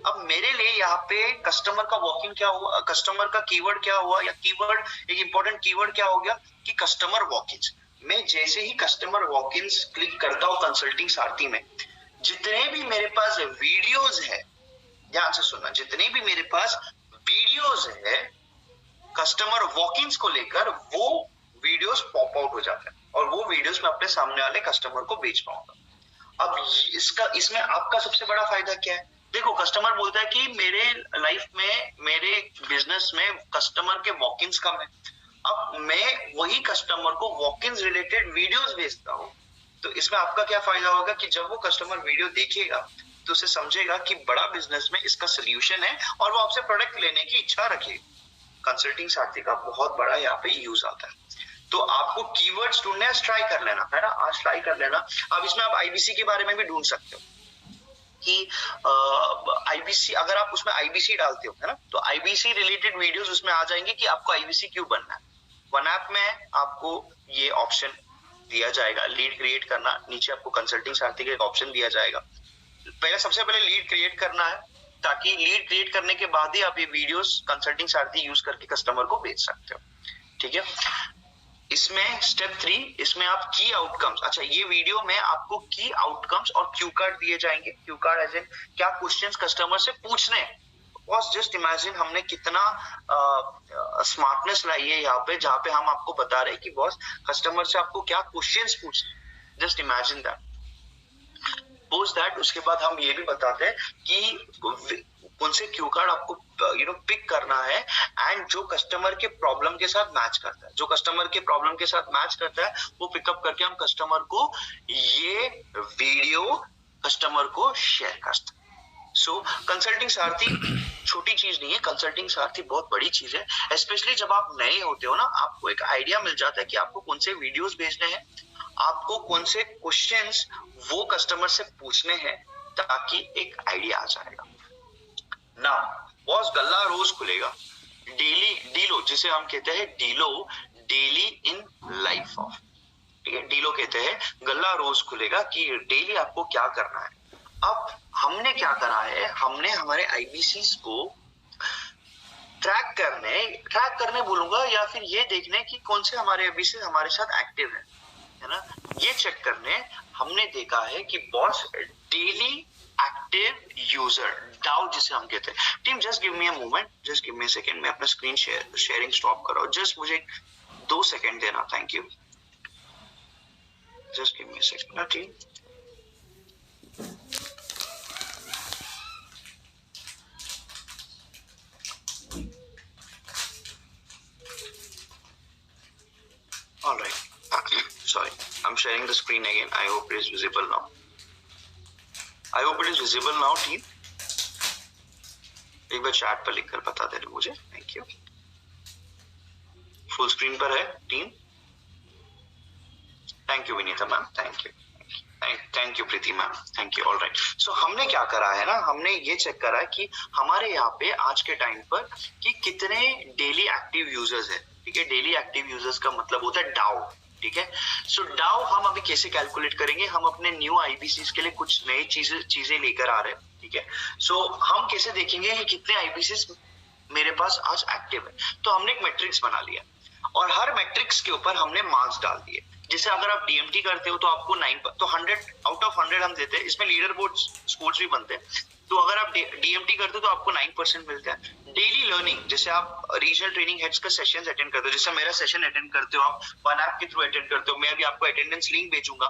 अब मेरे लिए यहाँ पे कस्टमर का वॉक इन क्या हुआ, कस्टमर का कीवर्ड क्या हुआ, या कीवर्ड एक इंपॉर्टेंट कीवर्ड क्या हो गया कि कस्टमर वॉक-इन्स। मैं जैसे ही कस्टमर वॉक-इन्स क्लिक करता हूँ कंसल्टिंग सारथी में, जितने भी मेरे पास वीडियोस है, ध्यान से सुनना, जितने भी मेरे पास वीडियोस है कस्टमर वॉक-इन्स को लेकर, वो वीडियोस पॉप आउट हो जाते हैं और वो वीडियोस मैं अपने सामने वाले कस्टमर को बेच पाऊंगा। अब इसमें आपका सबसे बड़ा फायदा क्या है? देखो कस्टमर बोलता है कि मेरे लाइफ में, मेरे बिजनेस में कस्टमर के वॉक-इन्स कम है। अब मैं वही कस्टमर को वॉक-इन्स रिलेटेड वीडियोस भेजता हूँ, तो इसमें आपका क्या फायदा होगा कि जब वो कस्टमर वीडियो देखेगा तो उसे समझेगा कि बड़ा बिजनेस में इसका सोल्यूशन है और वो आपसे प्रोडक्ट लेने की इच्छा रखेगा। कंसल्टिंग सारथी का बहुत बड़ा यहाँ पे यूज आता है। तो आपको कीवर्ड्स ढूंढने ट्राई कर लेना है ना, आज ट्राई कर लेना। अब इसमें आप आईबीसी के बारे में भी ढूंढ सकते हो कि आईबीसी, अगर आप उसमें आईबीसी डालते हो है ना, तो आईबीसी रिलेटेड वीडियोस उसमें आ जाएंगे कि आपको आईबीसी क्यों बनना है। वन ऐप में आपको ये ऑप्शन दिया जाएगा। लीड क्रिएट करना, नीचे आपको कंसल्टिंग सारथी का एक ऑप्शन दिया जाएगा। सबसे पहले लीड क्रिएट करना है, ताकि लीड क्रिएट करने के बाद ही आप ये वीडियोस कंसल्टिंग सारथी यूज करके कस्टमर को बेच सकते हो। ठीक है, इसमें स्टेप 3, इसमें आप की आउटकम्स, अच्छा ये वीडियो में आपको की आउटकम्स और क्यू कार्ड दिए जाएंगे। क्यू कार्ड एज इन क्या क्वेश्चंस कस्टमर से पूछने हैं। बॉस जस्ट इमेजिन हमने कितना स्मार्टनेस लाई है यहाँ पे, जहाँ पे हम आपको बता रहे हैं कि बॉस कस्टमर से आपको क्या क्वेश्चंस पूछने। Just imagine that. Post that उसके बाद हम ये भी बताते हैं कि कौन से क्यू कार्ड आपको पिक करना है एंड जो कस्टमर के प्रॉब्लम के साथ मैच करता है, जो कस्टमर के प्रॉब्लम के साथ मैच करता है वो पिकअप करके हम कस्टमर को ये वीडियो कस्टमर को शेयर करते हैं। सो कंसल्टिंग सारथी छोटी चीज नहीं है, कंसल्टिंग सारथी बहुत बड़ी चीज है। स्पेशली जब आप नए होते हो ना, आपको एक आइडिया मिल जाता है कि आपको कौन से वीडियोस भेजने हैं, आपको कौन से क्वेश्चंस वो कस्टमर से पूछने हैं, ताकि एक आइडिया आ जाएगा ना। बॉस गल्ला रोज खुलेगा, डेली डीलो जिसे हम कहते हैं डीलो, डेली इन लाइफ ऑफ, ठीक है, डीलो कहते हैं गल्ला रोज खुलेगा कि डेली आपको क्या करना है। अब हमने क्या करा है, हमने हमारे आईबीसीज को ट्रैक करने बोलूंगा, या फिर ये देखने कि कौन से हमारे आईबीसीज हमारे साथ एक्टिव है ना, ये चेक करने हमने देखा है कि बॉस डेली एक्टिव यूजर, डाउ जिसे हम कहते हैं। Team just give me a moment, just give me a second, मैं अपना स्क्रीन शेयरिंग स्टॉप कर रहा हूं, जस्ट मुझे 2 सेकंड देना, thank you. Just give me a second team. All right. Sorry, I'm sharing the screen again. I hope it is visible now. I hope it is visible now, team. एक बार chat पर लिखकर बता दे रहे मुझे, thank you. Full screen पर है team? Thank you Vinita ma'am, thank you, thank you Preeti ma'am, thank you. All right, so हमने क्या करा है ना, हमने ये चेक करा है कि हमारे यहाँ पे आज के टाइम पर कि कितने डेली एक्टिव यूजर्स है। ठीक है, डेली एक्टिव यूजर्स का मतलब होता है डाउ। ठीक है, सो डाउ हम अभी कैसे कैलकुलेट करेंगे, हम अपने न्यू आईबीसीज के लिए कुछ नई चीजें लेकर आ रहे हैं। ठीक है, सो हम कैसे देखेंगे कि कितने आईबीसीज मेरे पास आज एक्टिव है। तो हमने एक मैट्रिक्स बना लिया और हर मैट्रिक्स के ऊपर हमने मार्क्स डाल दिए। जैसे अगर आप डीएमटी करते हो तो आपको 9, तो 100 आउट ऑफ 100 हम देते हैं। इसमें लीडर बोर्ड स्कोर्स भी बनते हैं। तो अगर आप डीएमटी करते हो तो आपको 9% मिलता है। डेली लर्निंग, जैसे आप रीजनल ट्रेनिंग हेड्स का सेशंस अटेंड करते हो, जैसे मेरा सेशन अटेंड करते हो आप, वन ऐप के थ्रू अटेंड करते हो, मैं अभी आपको अटेंडेंस लिंक भेजूंगा,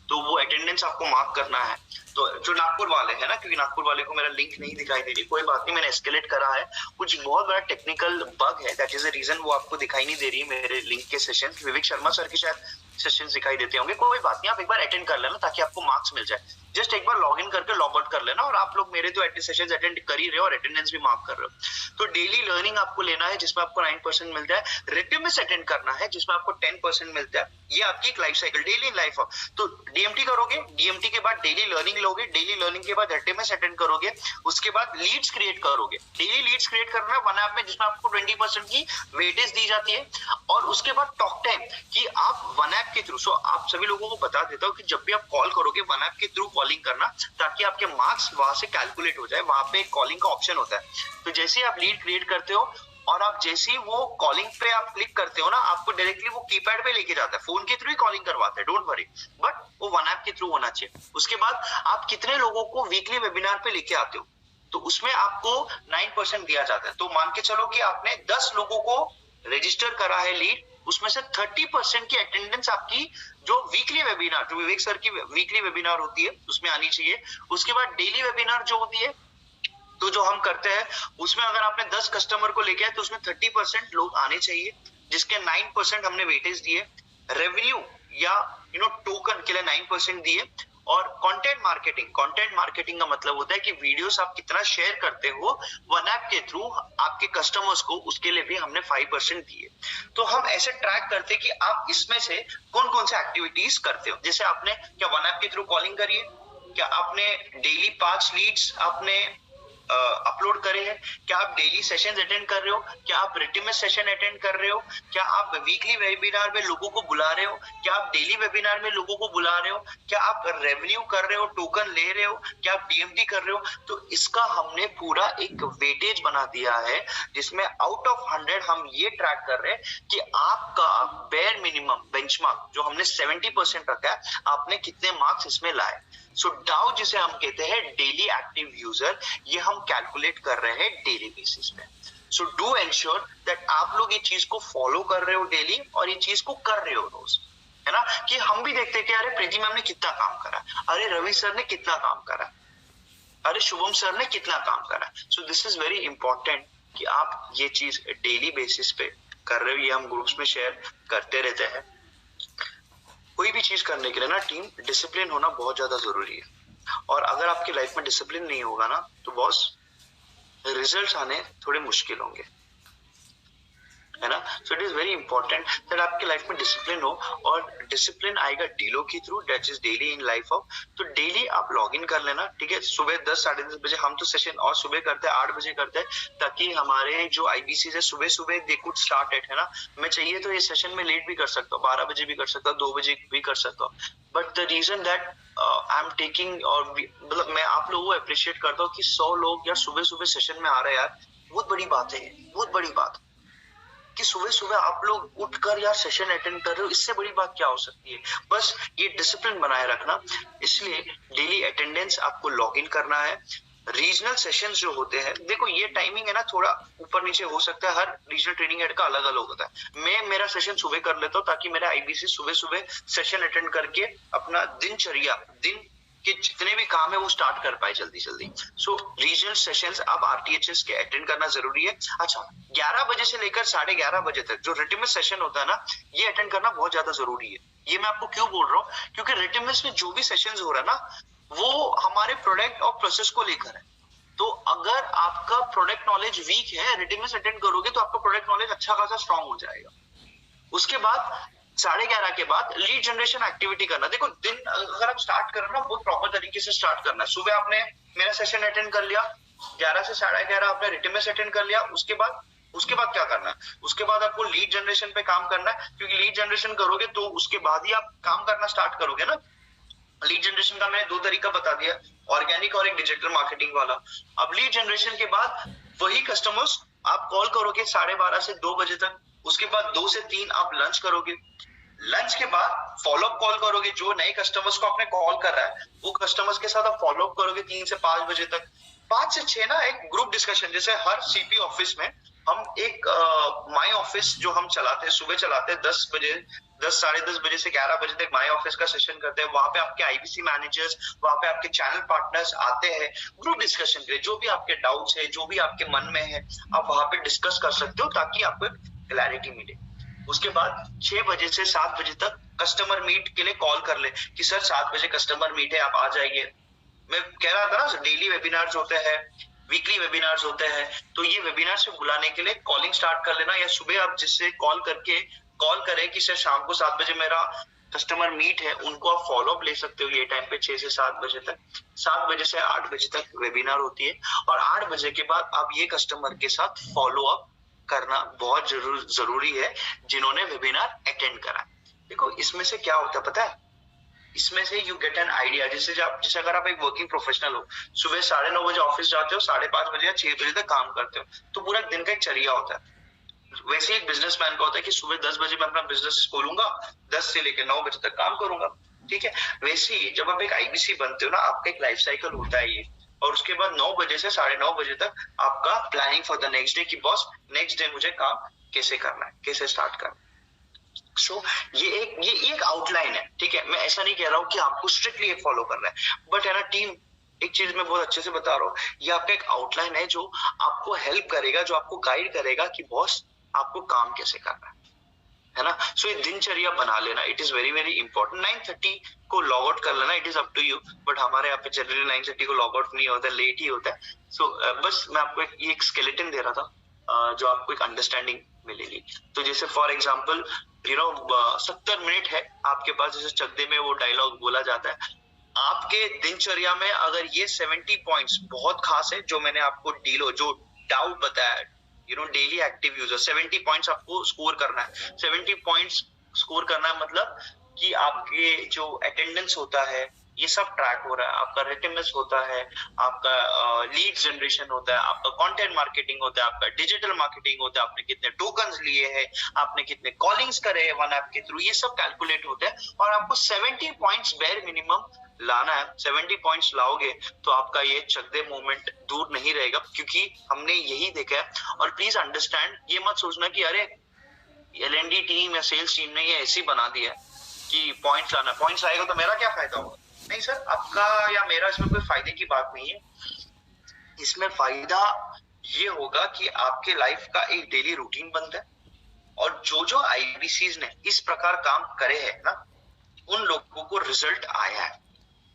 तो वो अटेंडेंस आपको मार्क करना है। तो जो नागपुर वाले है ना, क्योंकि नागपुर वाले को मेरा लिंक नहीं दिखाई दे रही, कोई बात नहीं, मैंने एस्केलेट करा है। कुछ बहुत बड़ा टेक्निकल बग है, दैट इज द रीजन वो आपको दिखाई नहीं दे रही मेरे लिंक के सेशन। विवेक शर्मा सर के शायद सेशंस दिखाई देते होंगे, कोई बात नहीं, आप एक बार अटेंड कर लेना ताकि आपको मार्क्स मिल जाए। जस्ट एक बार लॉग इन करके लॉग आउट कर लेना, और आप लोग मेरे तो सेशंस अटेंड कर ही रहे हो और अटेंडेंस भी मार्क कर रहे हो। तो डेली लर्निंग आपको लेना है जिसमें आपको 9% मिलता है। रिटिमिस अटेंड करना है जिसमें आपको 10% मिलता है। ये आपकी एक लाइफ साइकिल, डेली लाइफ। तो डीएमटी करोगे, डीएमटी के बाद डेली लर्निंग लोगे, डेली लर्निंग के बाद रिटिमिस अटेंड करोगे, उसके बाद लीड्स क्रिएट करोगे। डेली लीड्स क्रिएट करना है वन ऐप में, जिसमें आपको 20% की वेटेज दी जाती है। और उसके बाद टॉक टाइम, कि आप वन ऐप के थ्रू, सो आप सभी लोगों को बता देता हूँ कि जब भी आप कॉल करोगे वन ऐप के थ्रू कॉलिंग करना, ताकि आपके मार्क्स वहां से कैलकुलेट हो जाए। वहां पे कॉलिंग का ऑप्शन होता है। तो जैसे आप लीड क्रिएट करते हो और आप जैसे ही वो कॉलिंग पे आप क्लिक करते हो ना, आपको डायरेक्टली वो कीपैड पे लेके जाता है, फोन के थ्रू ही कॉलिंग करवाता है, डोंट वरी, बट वो वन ऐप के थ्रू होना चाहिए। उसके बाद आप कितने लोगों को वीकली वेबिनार पे लेके आते हो, तो उसमें आपको 9% दिया जाता है। तो मान के चलो कि आपने 10 लोगों को रजिस्टर करा है लीड, उसमें से 30% की अटेंडेंस आपकी जो वीकली वेबिनार, जो विवेक सर की वीकली वेबिनार होती है उसमें आनी चाहिए। उसके बाद डेली वेबिनार जो होती है, तो जो हम करते हैं उसमें अगर आपने 10 कस्टमर को लेके आए तो उसमें 30% लोग आने चाहिए, जिसके 9% हमने वेटेज दिए। रेवेन्यू या टोकन के लिए 9% दिए। और कंटेंट मार्केटिंग का मतलब होता है कि वीडियोस आप कितना शेयर करते हो वन ऐप के थ्रू आपके कस्टमर्स को, उसके लिए भी हमने 5% दिए। तो हम ऐसे ट्रैक करते हैं कि आप इसमें से कौन कौन से एक्टिविटीज करते हो। जैसे आपने क्या वन ऐप के थ्रू कॉलिंग करी है, क्या आपने डेली 5 लीड्स आपने अपलोड करे हैं? क्या आप डेली सेशंस अटेंड कर रहे हो? क्या आप रिटिमस सेशन अटेंड कर रहे हो? क्या आप वीकली वेबिनार में लोगों को बुला रहे हो? क्या आप डेली वेबिनार में लोगों को बुला रहे हो? क्या आप रेवेन्यू कर रहे हो, टोकन ले रहे हो? क्या आप डीएमटी कर रहे हो? तो इसका हमने पूरा एक वेटेज बना दिया है जिसमें आउट ऑफ 100 हम ये ट्रैक कर रहे हैं कि आपका बेयर मिनिमम बेंचमार्क जो हमने 70% रखा है, आपने कितने मार्क्स इसमें लाए। सो डाउ जिसे हम कहते हैं डेली एक्टिव यूजर, ये हम कैलकुलेट कर रहे हैं डेली बेसिस पे। सो डू एंश्योर दैट आप लोग ये चीज को फॉलो कर रहे हो डेली और ये चीज को कर रहे हो रोज, है ना, कि हम भी देखते हैं कि अरे प्रीति मैम ने कितना काम करा, अरे रवि सर ने कितना काम करा, अरे शुभम सर ने कितना काम करा। So this is very important कि आप ये चीज डेली बेसिस पे कर रहे हो। ये हम ग्रुप्स में शेयर करते रहते हैं। कोई भी चीज करने के लिए ना टीम डिसिप्लिन होना बहुत ज्यादा जरूरी है, और अगर आपकी लाइफ में डिसिप्लिन नहीं होगा ना तो बॉस रिजल्ट्स आने थोड़े मुश्किल होंगे, है ना। So it is very important that आपकी लाइफ में डिसिप्लिन हो, और डिसिप्लिन आएगा डीलो के through, that is daily in life of. तो डेली आप लॉग इन कर लेना, ठीक है। सुबह 10 साढ़े 10 बजे हम तो सेशन और सुबह करते हैं, 8 बजे करते हैं, ताकि हमारे जो आईबीसी है सुबह सुबह दे कुड स्टार्ट एट, है ना। मैं चाहिए तो ये सेशन में लेट भी कर सकता हूँ, 12 बजे भी कर सकता हूँ, 2 बजे भी कर सकता हूँ, but the reason that I am taking, और मतलब मैं आप लोगों को अप्रिशिएट करता हूँ कि 100 लोग यार सुबह सुबह सेशन में आ रहे हैं यार, बहुत बड़ी बात है, बहुत बड़ी बात कि सुबह सुबह आप लोग उठकर यार सेशन अटेंड कर रहे हो, इससे बड़ी बात क्या हो सकती है। बस ये डिसिप्लिन बनाए रखना, इसलिए डेली अटेंडेंस आपको लॉग इन करना है। रीजनल सेशंस जो होते हैं, देखो ये टाइमिंग है ना थोड़ा ऊपर नीचे हो सकता है, हर रीजनल ट्रेनिंग हेड का अलग अलग होता है। मैं मेरा सेशन सुबह कर लेता हूँ ताकि मेरा आईबीसी सुबह सुबह सेशन अटेंड करके अपना दिनचर्या, दिन के जितने भी काम है वो स्टार्ट कर पाए जल्दी जल्दी। सो रीजनल सेशंस अब आरटीएचएस के अटेंड करना जरूरी है। अच्छा, 11 बजे से लेकर 11:30 बजे तक जो रिटिमस सेशन होता है ना, ये अटेंड करना बहुत ज्यादा जरूरी है। ये मैं आपको क्यों बोल रहा हूँ, क्योंकि रिटिमस में जो भी सेशंस हो रहा है ना, वो हमारे प्रोडक्ट और प्रोसेस को लेकर है। तो अगर आपका प्रोडक्ट नॉलेज वीक है, रिटिमस अटेंड करोगे तो आपका प्रोडक्ट नॉलेज अच्छा खासा स्ट्रांग हो जाएगा। उसके बाद 11:30 के बाद लीड जनरेशन एक्टिविटी करना। देखो दिन अगर आप स्टार्ट कर रहे हो ना, बहुत प्रॉपर तरीके से स्टार्ट करना है। सुबह आपने मेरा सेशन अटेंड कर लिया, 11 से 11:30 आपने रिटिमस अटेंड कर लिया, उसके बाद क्या करना है, उसके बाद आपको लीड जनरेशन पे काम करना है, क्योंकि लीड जनरेशन करोगे तो उसके बाद ही आप काम करना स्टार्ट करोगे ना। लीड जनरेशन का मैंने 2 तरीका बता दिया, ऑर्गेनिक और एक डिजिटल मार्केटिंग वाला। अब लीड जनरेशन के बाद वही कस्टमर्स आप कॉल करोगे 12:30 से 2 बजे तक, उसके बाद 2 से 3 आप लंच करोगे, लंच के बाद फॉलोअप कॉल करोगे, जो नए कस्टमर्स को आपने कॉल कर रहा है वो कस्टमर्स के साथ आप फॉलोअप करोगे 3 से 5 बजे तक। 5 से 6 ना एक ग्रुप डिस्कशन, जैसे हर सीपी ऑफिस में हम एक माई ऑफिस जो हम चलाते हैं, सुबह चलाते हैं 10 बजे, 10 साढ़े 10 बजे से 11 बजे तक माई ऑफिस का सेशन करते हैं। वहां पे आपके आईबीसी मैनेजर्स, वहां पे आपके चैनल पार्टनर्स आते हैं ग्रुप डिस्कशन के लिए। जो भी आपके डाउट्स है, जो भी आपके मन में है, आप वहां पे डिस्कस कर सकते हो ताकि आपको क्लैरिटी मिले। उसके बाद 6 बजे से 7 बजे तक कस्टमर मीट के लिए कॉल कर ले कि सर 7 बजे कस्टमर मीट है, आप आ जाइए। मैं कह रहा था ना डेली वेबिनार्स होते हैं, वीकली वेबिनार्स होते हैं, तो ये वेबिनार से बुलाने के लिए कॉलिंग स्टार्ट कर लेना, या सुबह आप जिससे कॉल करें कि सर शाम को 7 बजे मेरा कस्टमर मीट है, उनको आप फॉलो अप ले सकते हो ये टाइम पे 6 से 7 बजे तक। 7 बजे से 8 बजे तक वेबिनार होती है, और 8 बजे के बाद आप ये कस्टमर के साथ फॉलो अप करना बहुत जरूरी है जिन्होंने वेबिनार अटेंड करा। देखो इसमें से क्या होता है पता है, इसमें से यू गेट एन आइडिया। जैसे अगर आप एक वर्किंग प्रोफेशनल हो, सुबह 9:30 बजे ऑफिस जाते हो, 5:30 बजे या 6 बजे तक काम करते हो, तो पूरा दिन का एक चर्या होता है। वैसे एक बिजनेसमैन का होता है कि सुबह 10 बजे मैं अपना बिजनेस खोलूंगा, 10 से लेकर 9 बजे तक काम करूंगा, ठीक है। वैसे ही जब आप एक आईबीसी बनते हो ना, आपका एक लाइफ साइकिल होता है ये, और उसके बाद 9 बजे से 9:30 बजे तक आपका planning for the next day कि बॉस नेक्स्ट डे मुझे काम कैसे करना है, कैसे स्टार्ट करना है। सो ये एक आउटलाइन है, ठीक है। मैं ऐसा नहीं कह रहा हूँ कि आपको स्ट्रिक्टली फॉलो करना है, बट है ना टीम, एक चीज मैं बहुत अच्छे से बता रहा हूँ, ये आपका एक आउटलाइन है जो आपको हेल्प करेगा, जो आपको गाइड करेगा कि बॉस आपको काम कैसे करना है ना। सो ये दिनचर्या बना लेना, it is very very important. 9:30 को लॉग आउट कर लेना, it is up to you, but हमारे यहाँ पे जनरली 9:30 को लॉग आउट नहीं होता, लेट ही होता है। सो बस मैं आपको एक स्केलेटन दे रहा था जो आपको एक अंडरस्टैंडिंग मिलेगी। तो जैसे फॉर एग्जाम्पल 70 मिनट है आपके पास, जैसे चकदे में वो डायलॉग बोला जाता है, आपके दिनचर्या में अगर ये 70 पॉइंट्स बहुत खास है, जो मैंने आपको जो डाउट बताया, डेली एक्टिव यूजर 70 पॉइंट्स आपको स्कोर करना है। 70 पॉइंट्स स्कोर करना है मतलब कि आपके जो अटेंडेंस होता है ये सब ट्रैक हो रहा है, आपका रिटेमिस होता है, आपका लीड जनरेशन होता है, आपका कंटेंट मार्केटिंग होता है, आपका डिजिटल मार्केटिंग होता है, आपने कितने टोकन्स लिए हैं, आपने कितने कॉलिंग्स करे हैं वन ऐप के थ्रू, ये सब कैलकुलेट होते हैं और आपको 70 पॉइंट्स बेयर मिनिमम लाना है। 70 पॉइंट्स लाओगे तो आपका ये चकदे मोमेंट दूर नहीं रहेगा, क्योंकि हमने यही देखा है। और प्लीज अंडरस्टैंड, ये मत सोचना कि अरे एलएनडी टीम या सेल्स टीम ने ये ऐसी बना दिया है कि पॉइंट्स लाना, पॉइंट्स आएगा तो मेरा क्या फायदा होगा। नहीं सर, आपका या मेरा इसमें कोई फायदे की बात नहीं है। इसमें फायदा ये होगा कि आपके लाइफ का एक डेली रूटीन बनता है, और जो आईबीसीज ने इस प्रकार काम करे हैं ना, उन लोगों को रिजल्ट आया है।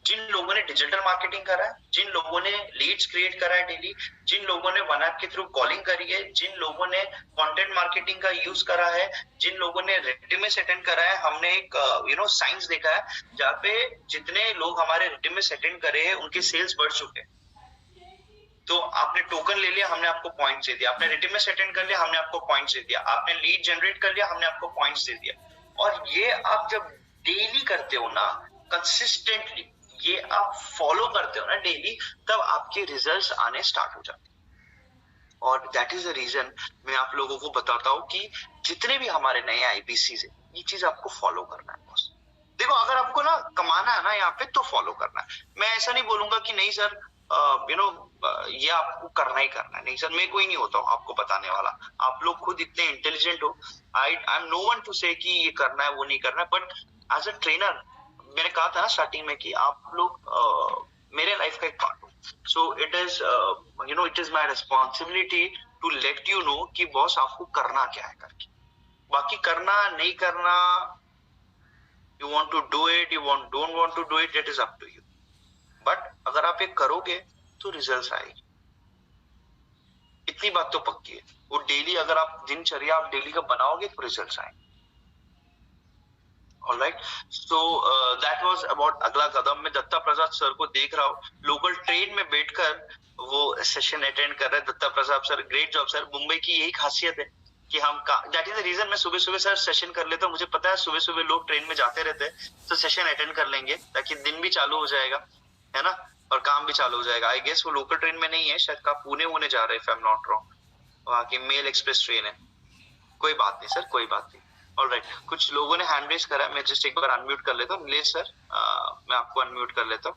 जिन लोगों ने डिजिटल मार्केटिंग करा है, जिन लोगों ने लीड्स क्रिएट करा है डेली, जिन लोगों ने वन ऐप के थ्रू कॉलिंग करी है, जिन लोगों ने कंटेंट मार्केटिंग का यूज करा है, जिन लोगों ने रिटिमिस अटेंड करा है, हमने एक साइंस देखा है जहाँ पे जितने लोग हमारे रिटिमिस अटेंड करे हैं उनके सेल्स बढ़ चुके हैं। तो आपने टोकन ले लिया, हमने आपको पॉइंट्स दे दिया, आपने रिटिमिस अटेंड कर लिया, हमने आपको पॉइंट्स दे दिया, आपने लीड जनरेट कर लिया, हमने आपको पॉइंट्स दे दिया। और ये आप जब डेली करते हो ना, कंसिस्टेंटली ये आप फॉलो करते हो ना डेली, तब आपके रिजल्ट्स आने स्टार्ट हो जाते हैं। और दैट इज द रीजन मैं आप लोगों को बताता हूँ कि जितने भी हमारे नए आईबीसीज है, ये चीज आपको फॉलो करना है बॉस। देखो, अगर आपको ना कमाना है ना यहाँ पे, तो फॉलो करना है। मैं ऐसा नहीं बोलूंगा कि नहीं सर ये आपको करना ही करना है। नहीं सर, मैं कोई नहीं होता हूँ आपको बताने वाला, आप लोग खुद इतने इंटेलिजेंट हो। I am no one to say कि ये करना है वो नहीं करना है, बट एज अ ट्रेनर मैंने कहा था ना स्टार्टिंग में कि आप लोग मेरे लाइफ का एक पार्ट हो। So it is it is my responsibility to let you know कि बॉस आपको करना क्या है करके। बाकी करना नहीं करना, you want to do it, don't want to do it, that is up to you. But अगर आप ये करोगे तो रिजल्ट आएगी, इतनी बात तो पक्की है। वो डेली अगर आप दिनचर्या आप डेली का बनाओगे तो रिजल्ट आएंगे। Alright, so that was about अगला कदम। मैं दत्ता प्रसाद सर को देख रहा हूँ लोकल ट्रेन में बैठकर वो सेशन अटेंड कर रहे हैं। Datta Prasad sir, great job sir. Mumbai की यही खासियत है कि दैट इज द रीजन मैं सुबह सुबह सर सेशन कर लेता हूँ। मुझे पता है सुबह सुबह लोग ट्रेन में जाते रहते हैं, तो सेशन अटेंड कर लेंगे ताकि दिन भी चालू हो जाएगा, है ना, और काम भी चालू हो जाएगा। आई गेस वो लोकल ट्रेन में नहीं है, शायद का पुणे जा रहे हैं, if I am not wrong. वहाँ की मेल एक्सप्रेस ट्रेन है। कोई बात नहीं सर, कोई बात नहीं। ऑलराइट, कुछ लोगों ने हैंड रेज करा है, मैं जस्ट एक बार अनम्यूट कर लेता हूँ। नीलेश सर, मैं आपको अनम्यूट कर लेता हूँ।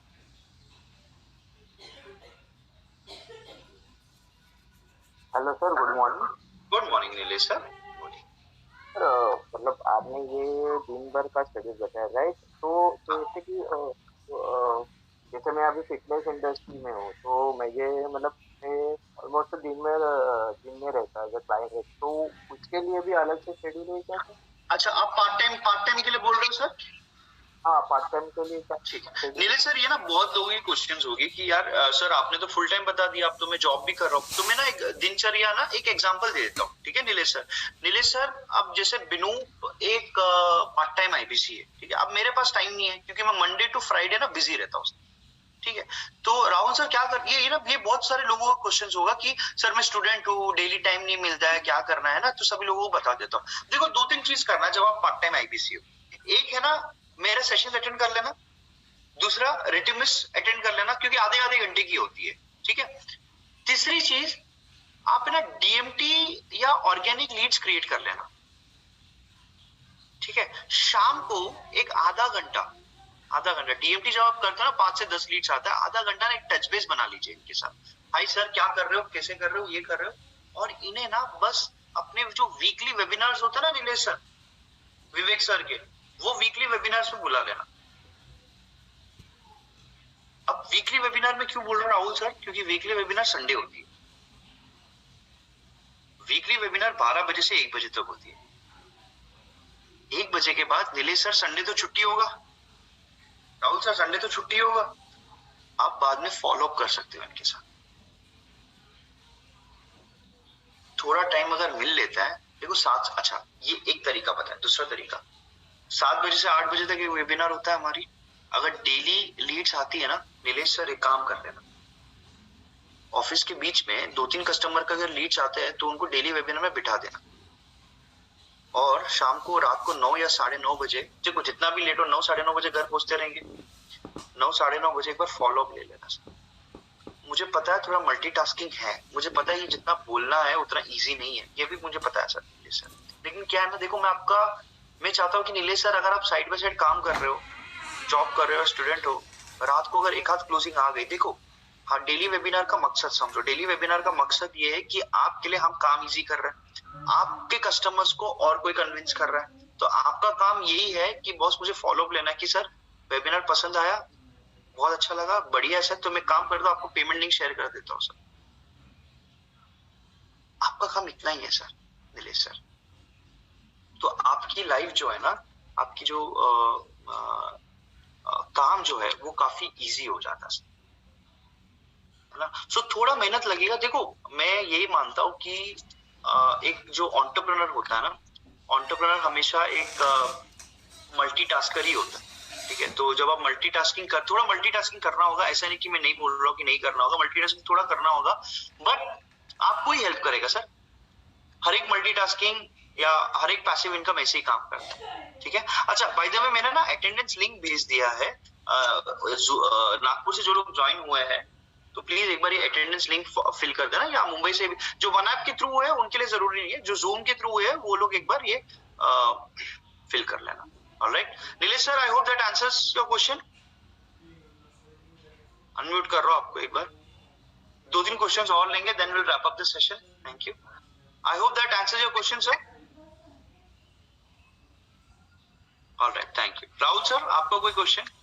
Hello sir, good morning. Good morning Nilesh sir. Sir मतलब आपने ये दिन भर का शेड्यूल बताया, राइट? तो जैसे कि जैसे मैं अभी फिटनेस इंडस्ट्री में हूँ, तो मैं ये मतलब ऑलमोस्ट दिन में रहता है क्लाइंट है, तो उसके लिए भी अलग से शेड्यूल है क्या सर? अच्छा, आप पार्ट टाइम के लिए बोल रहे हो सर? हाँ, पार्ट टाइम के लिए। ठीक है नीलेश सर, ये ना बहुत लोगों की क्वेश्चंस होगी कि यार सर आपने तो फुल टाइम बता दिया, अब तो मैं जॉब भी कर रहा हूँ। तो मैं ना एक दिनचर्या ना एक एग्जांपल दे देता हूँ, ठीक है नीलेश सर? नीलेश सर, अब जैसे बिनू एक पार्ट टाइम आईबीसी है, ठीक है। अब मेरे पास टाइम नहीं है क्योंकि मैं मंडे टू फ्राइडे ना बिजी रहता हूँ, ठीक है। तो राहुल सर क्या कर, ये बहुत सारे लोगों का क्वेश्चन होगा कि सर मैं स्टूडेंट हूँ, डेली टाइम नहीं मिलता है, क्या करना है ना। तो सभी लोगों को बता देता हूँ। देखो, 2-3 चीज करना है जब आप पार्ट टाइम आईबीसी हो। एक है ना, मेरे सेशन अटेंड कर लेना। दूसरा, रिटिमिस अटेंड कर लेना, क्योंकि आधे घंटे की होती है, ठीक है। तीसरी चीज, आप ना डीएमटी या ऑर्गेनिक लीड्स क्रिएट कर लेना, ठीक है। शाम को एक आधा घंटा डीएमटी जब आप करते हो ना, 5 से 10 लीड्स आता है, आधा घंटा ना एक टच बेस बना लीजिए इनके साथ। हाय सर, क्या कर रहे हो, कैसे कर रहे हो, ये कर रहे हो। और इन्हें ना बस अपने जो वीकली वेबिनार्स होते हैं ना नीलेश सर, विवेक सर के, वो वीकली वेबिनार्स में बुला लेना। अब वीकली वेबिनार में क्यों बोल रहा हूँ राहुल सर? क्योंकि वीकली वेबिनार संडे होती है। वीकली वेबिनार 12 बजे से 1 बजे तक होती है। 1 बजे के बाद नीलेश सर संडे तो छुट्टी होगा, राहुल सर संडे तो छुट्टी होगा। आप बाद में फॉलो अप कर सकते हो इनके साथ। थोड़ा टाइम अगर मिल लेता है, देखो 7, अच्छा ये एक तरीका बताया। दूसरा तरीका, 7 बजे से 8 बजे तक एक वेबिनार होता है हमारी, अगर डेली लीड्स आती है ना नीलेश सर, एक काम कर लेना, ऑफिस के बीच में 2-3 कस्टमर का अगर लीड्स आते हैं तो उनको डेली वेबिनार में बिठा देना, और शाम को रात को 9 या 9:30 बजे, देखो जितना भी लेट हो 9 9:30 बजे घर पहुंचते रहेंगे, 9 9:30 बजे एक बार फॉलो अप ले लेना सर। मुझे पता है थोड़ा मल्टीटास्किंग है, मुझे पता है ये जितना बोलना है उतना इजी नहीं है, ये भी मुझे पता है सर, लेकिन क्या है ना, देखो मैं चाहता हूँ कि नीलेश सर अगर आप साइड बाय साइड काम कर रहे हो, जॉब कर रहे हो, स्टूडेंट हो, रात को अगर एक आध क्लोजिंग आ गई, देखो हाँ, डेली वेबिनार का मकसद समझो, डेली वेबिनार का मकसद ये है कि आपके लिए हम काम इजी कर रहे हैं, आपके कस्टमर्स को और कोई कन्विंस कर रहा है, तो आपका काम यही है कि बॉस मुझे फॉलो अप लेना है कि सर वेबिनार पसंद आया, बहुत अच्छा लगा, बढ़िया सर, तो मैं काम करता हूँ, आपको पेमेंट लिंक शेयर कर देता हूँ सर। आपका काम इतना ही है सर नीलेश सर। तो आपकी लाइफ जो है ना, आपकी जो काम जो है वो काफी इजी हो जाता है ना। सो थोड़ा मेहनत लगेगा। देखो मैं यही मानता हूँ कि एक जो एंटरप्रेन्योर होता है ना, एंटरप्रेन्योर हमेशा एक मल्टीटास्कर ही होता है, ठीक है। तो जब आप थोड़ा मल्टीटास्किंग करना होगा, ऐसा नहीं कि मैं नहीं बोल रहा हूँ कि नहीं करना होगा, मल्टीटास्किंग थोड़ा करना होगा, बट आपको ही हेल्प करेगा सर। हर एक मल्टीटास्किंग या हर एक पैसिव इनकम ऐसे ही काम करता है, ठीक है। अच्छा, बाय द वे मैंने ना अटेंडेंस लिंक भेज दिया है, नागपुर से जो लोग ज्वाइन हुए हैं तो प्लीज एक बार ये अटेंडेंस लिंक फिल कर देना, या मुंबई से भी जो वन ऐप के थ्रू है उनके लिए जरूरी नहीं है, जो जूम के थ्रू है वो लोग एक बार ये फिल कर लेना। Alright Nilesh sir, I hope that answers your question. Unmute कर रहा हूं आपको एक बार, 2-3 क्वेश्चंस और लेंगे, then will wrap up this session. Thank you. I hope that answers your question sir. Alright, thank you. Rahul sir, आपका कोई क्वेश्चन?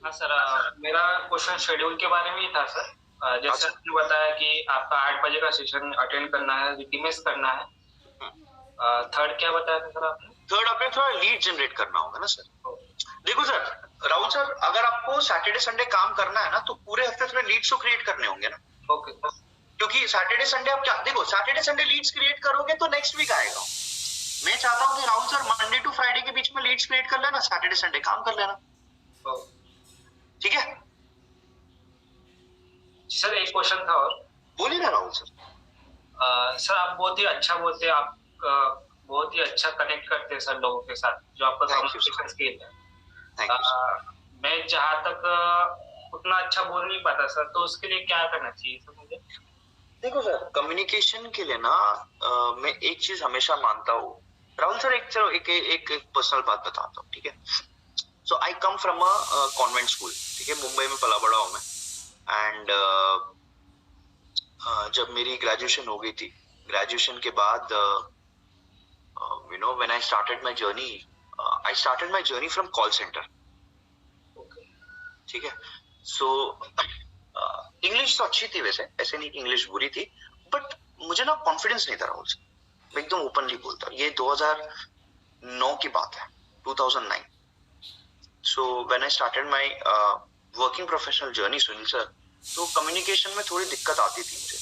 हाँ सर, मेरा क्वेश्चन शेड्यूल के बारे में ही था सर। जैसे आपने बताया कि आपका 8 बजे का सेशन अटेंड करना है, रिक्वेस्ट करना है। थर्ड क्या बताया था सर आपने? थर्ड आपने थोड़ा लीड जनरेट करना होगा ना सर। देखो सर, राहुल सर, अगर आपको सैटरडे संडे काम करना है ना तो पूरे हफ्ते थोड़े लीड्स तो क्रिएट करने होंगे ना। Okay sir. क्योंकि सैटरडे संडे आप क्या, देखो सैटरडे संडे लीड्स क्रिएट करोगे तो नेक्स्ट वीक आएगा। मैं चाहता हूँ कि Rahul sir Monday to Friday के बीच में लीड्स क्रिएट कर लेना, सैटरडे संडे काम कर लेना, ठीक है सर। एक क्वेश्चन था और। बोलिए ना राहुल सर। सर आप बहुत ही अच्छा बोलते हैं, आप बहुत ही अच्छा कनेक्ट करते हैं सर लोगों के साथ, जो आपका कम्युनिकेशन स्किल है। मैं जहाँ तक उतना अच्छा बोल नहीं पाता सर, तो उसके लिए क्या करना चाहिए सर मुझे? देखो सर, कम्युनिकेशन के लिए ना मैं एक चीज हमेशा मानता हूँ राहुल सर, एक पर्सनल बात बताता हूँ, ठीक है। So I come from a convent school, ठीक है, मुंबई में पला बड़ा हूँ मैं। एंड जब मेरी ग्रेजुएशन हो गई थी, ग्रेजुएशन के बाद you know when I started my journey from call centre, ठीक है। सो इंग्लिश तो अच्छी थी वैसे, ऐसे नहीं कि इंग्लिश बुरी थी, बट मुझे ना कॉन्फिडेंस नहीं था राहुल से, मैं एकदम ओपनली बोलता हूँ। ये 2009 की बात है, 2009। So when I started my working professional journey Sunil sir, तो कम्युनिकेशन में थोड़ी दिक्कत आती थी मुझे।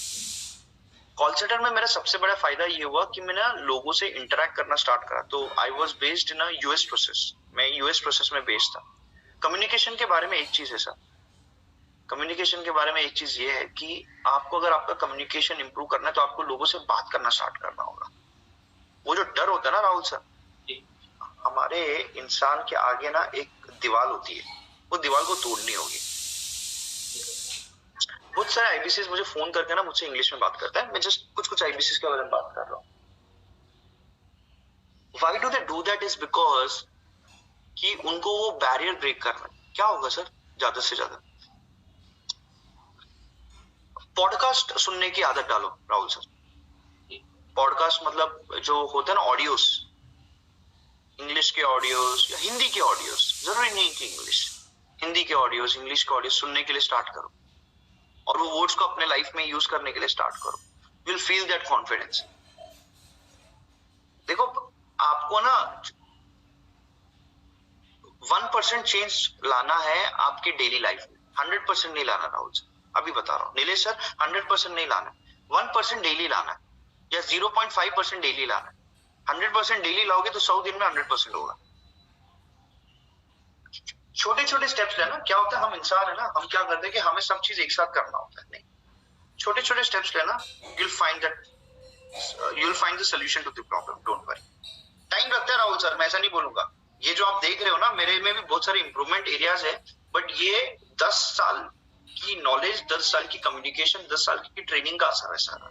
कॉल सेंटर में मेरा सबसे बड़ा फायदा ये हुआ कि मैंने लोगों से इंटरेक्ट करना स्टार्ट करा, तो I was based in a US process, मैं यूएस प्रोसेस में बेस्ड था। कम्युनिकेशन के बारे में एक चीज है सर, कम्युनिकेशन के बारे में एक चीज ये है कि आपको अगर आपका कम्युनिकेशन इंप्रूव करना है तो आपको लोगों से बात करना स्टार्ट करना होगा। वो जो डर होता है ना राहुल सर, हमारे इंसान के आगे ना एक दीवार होती है, वो दीवार को तोड़नी होगी। बहुत सारे आईबीसीज मुझे फोन करके ना मुझसे इंग्लिश में बात करता है, मैं जस्ट कुछ आईबीसीज के बारे में बात कर रहा हूँ। Why do they do that is because कि उनको वो बैरियर ब्रेक करना है। क्या होगा सर, ज्यादा से ज्यादा पॉडकास्ट सुनने की आदत डालो राहुल सर। पॉडकास्ट मतलब जो होता है ना ऑडियोस, इंग्लिश के ऑडियोस या हिंदी के ऑडियोस, जरूरी नहीं कि इंग्लिश, हिंदी के ऑडियोस, इंग्लिश के ऑडियोस सुनने के लिए स्टार्ट करो और वो वर्ड्स को अपने लाइफ में यूज करने के लिए स्टार्ट करो। You will feel that confidence. देखो आपको ना 1% चेंज लाना है आपकी डेली लाइफ में, 100% नहीं लाना राहुल सर, अभी बता रहा हूँ नीलेश सर, 100% नहीं लाना, 1% डेली लाना है या 0.5% डेली लाना है। 100% डेली लाओगे तो 100 दिन में 100% होगा। छोटे छोटे स्टेप्स लेना। क्या होता है, हम इंसान है ना, हम क्या करते हैं कि हमें सब चीज एक साथ करना होता है। नहीं, छोटे छोटे स्टेप्स लेना, you'll find the solution to the problem, don't worry। Time लगता है राहुल सर, मैं ऐसा नहीं बोलूंगा। ये जो आप देख रहे हो ना, मेरे में भी बहुत सारे इंप्रूवमेंट एरियाज है, बट ये 10 साल की नॉलेज, 10 साल की कम्युनिकेशन, 10 साल की ट्रेनिंग का असर है सारा,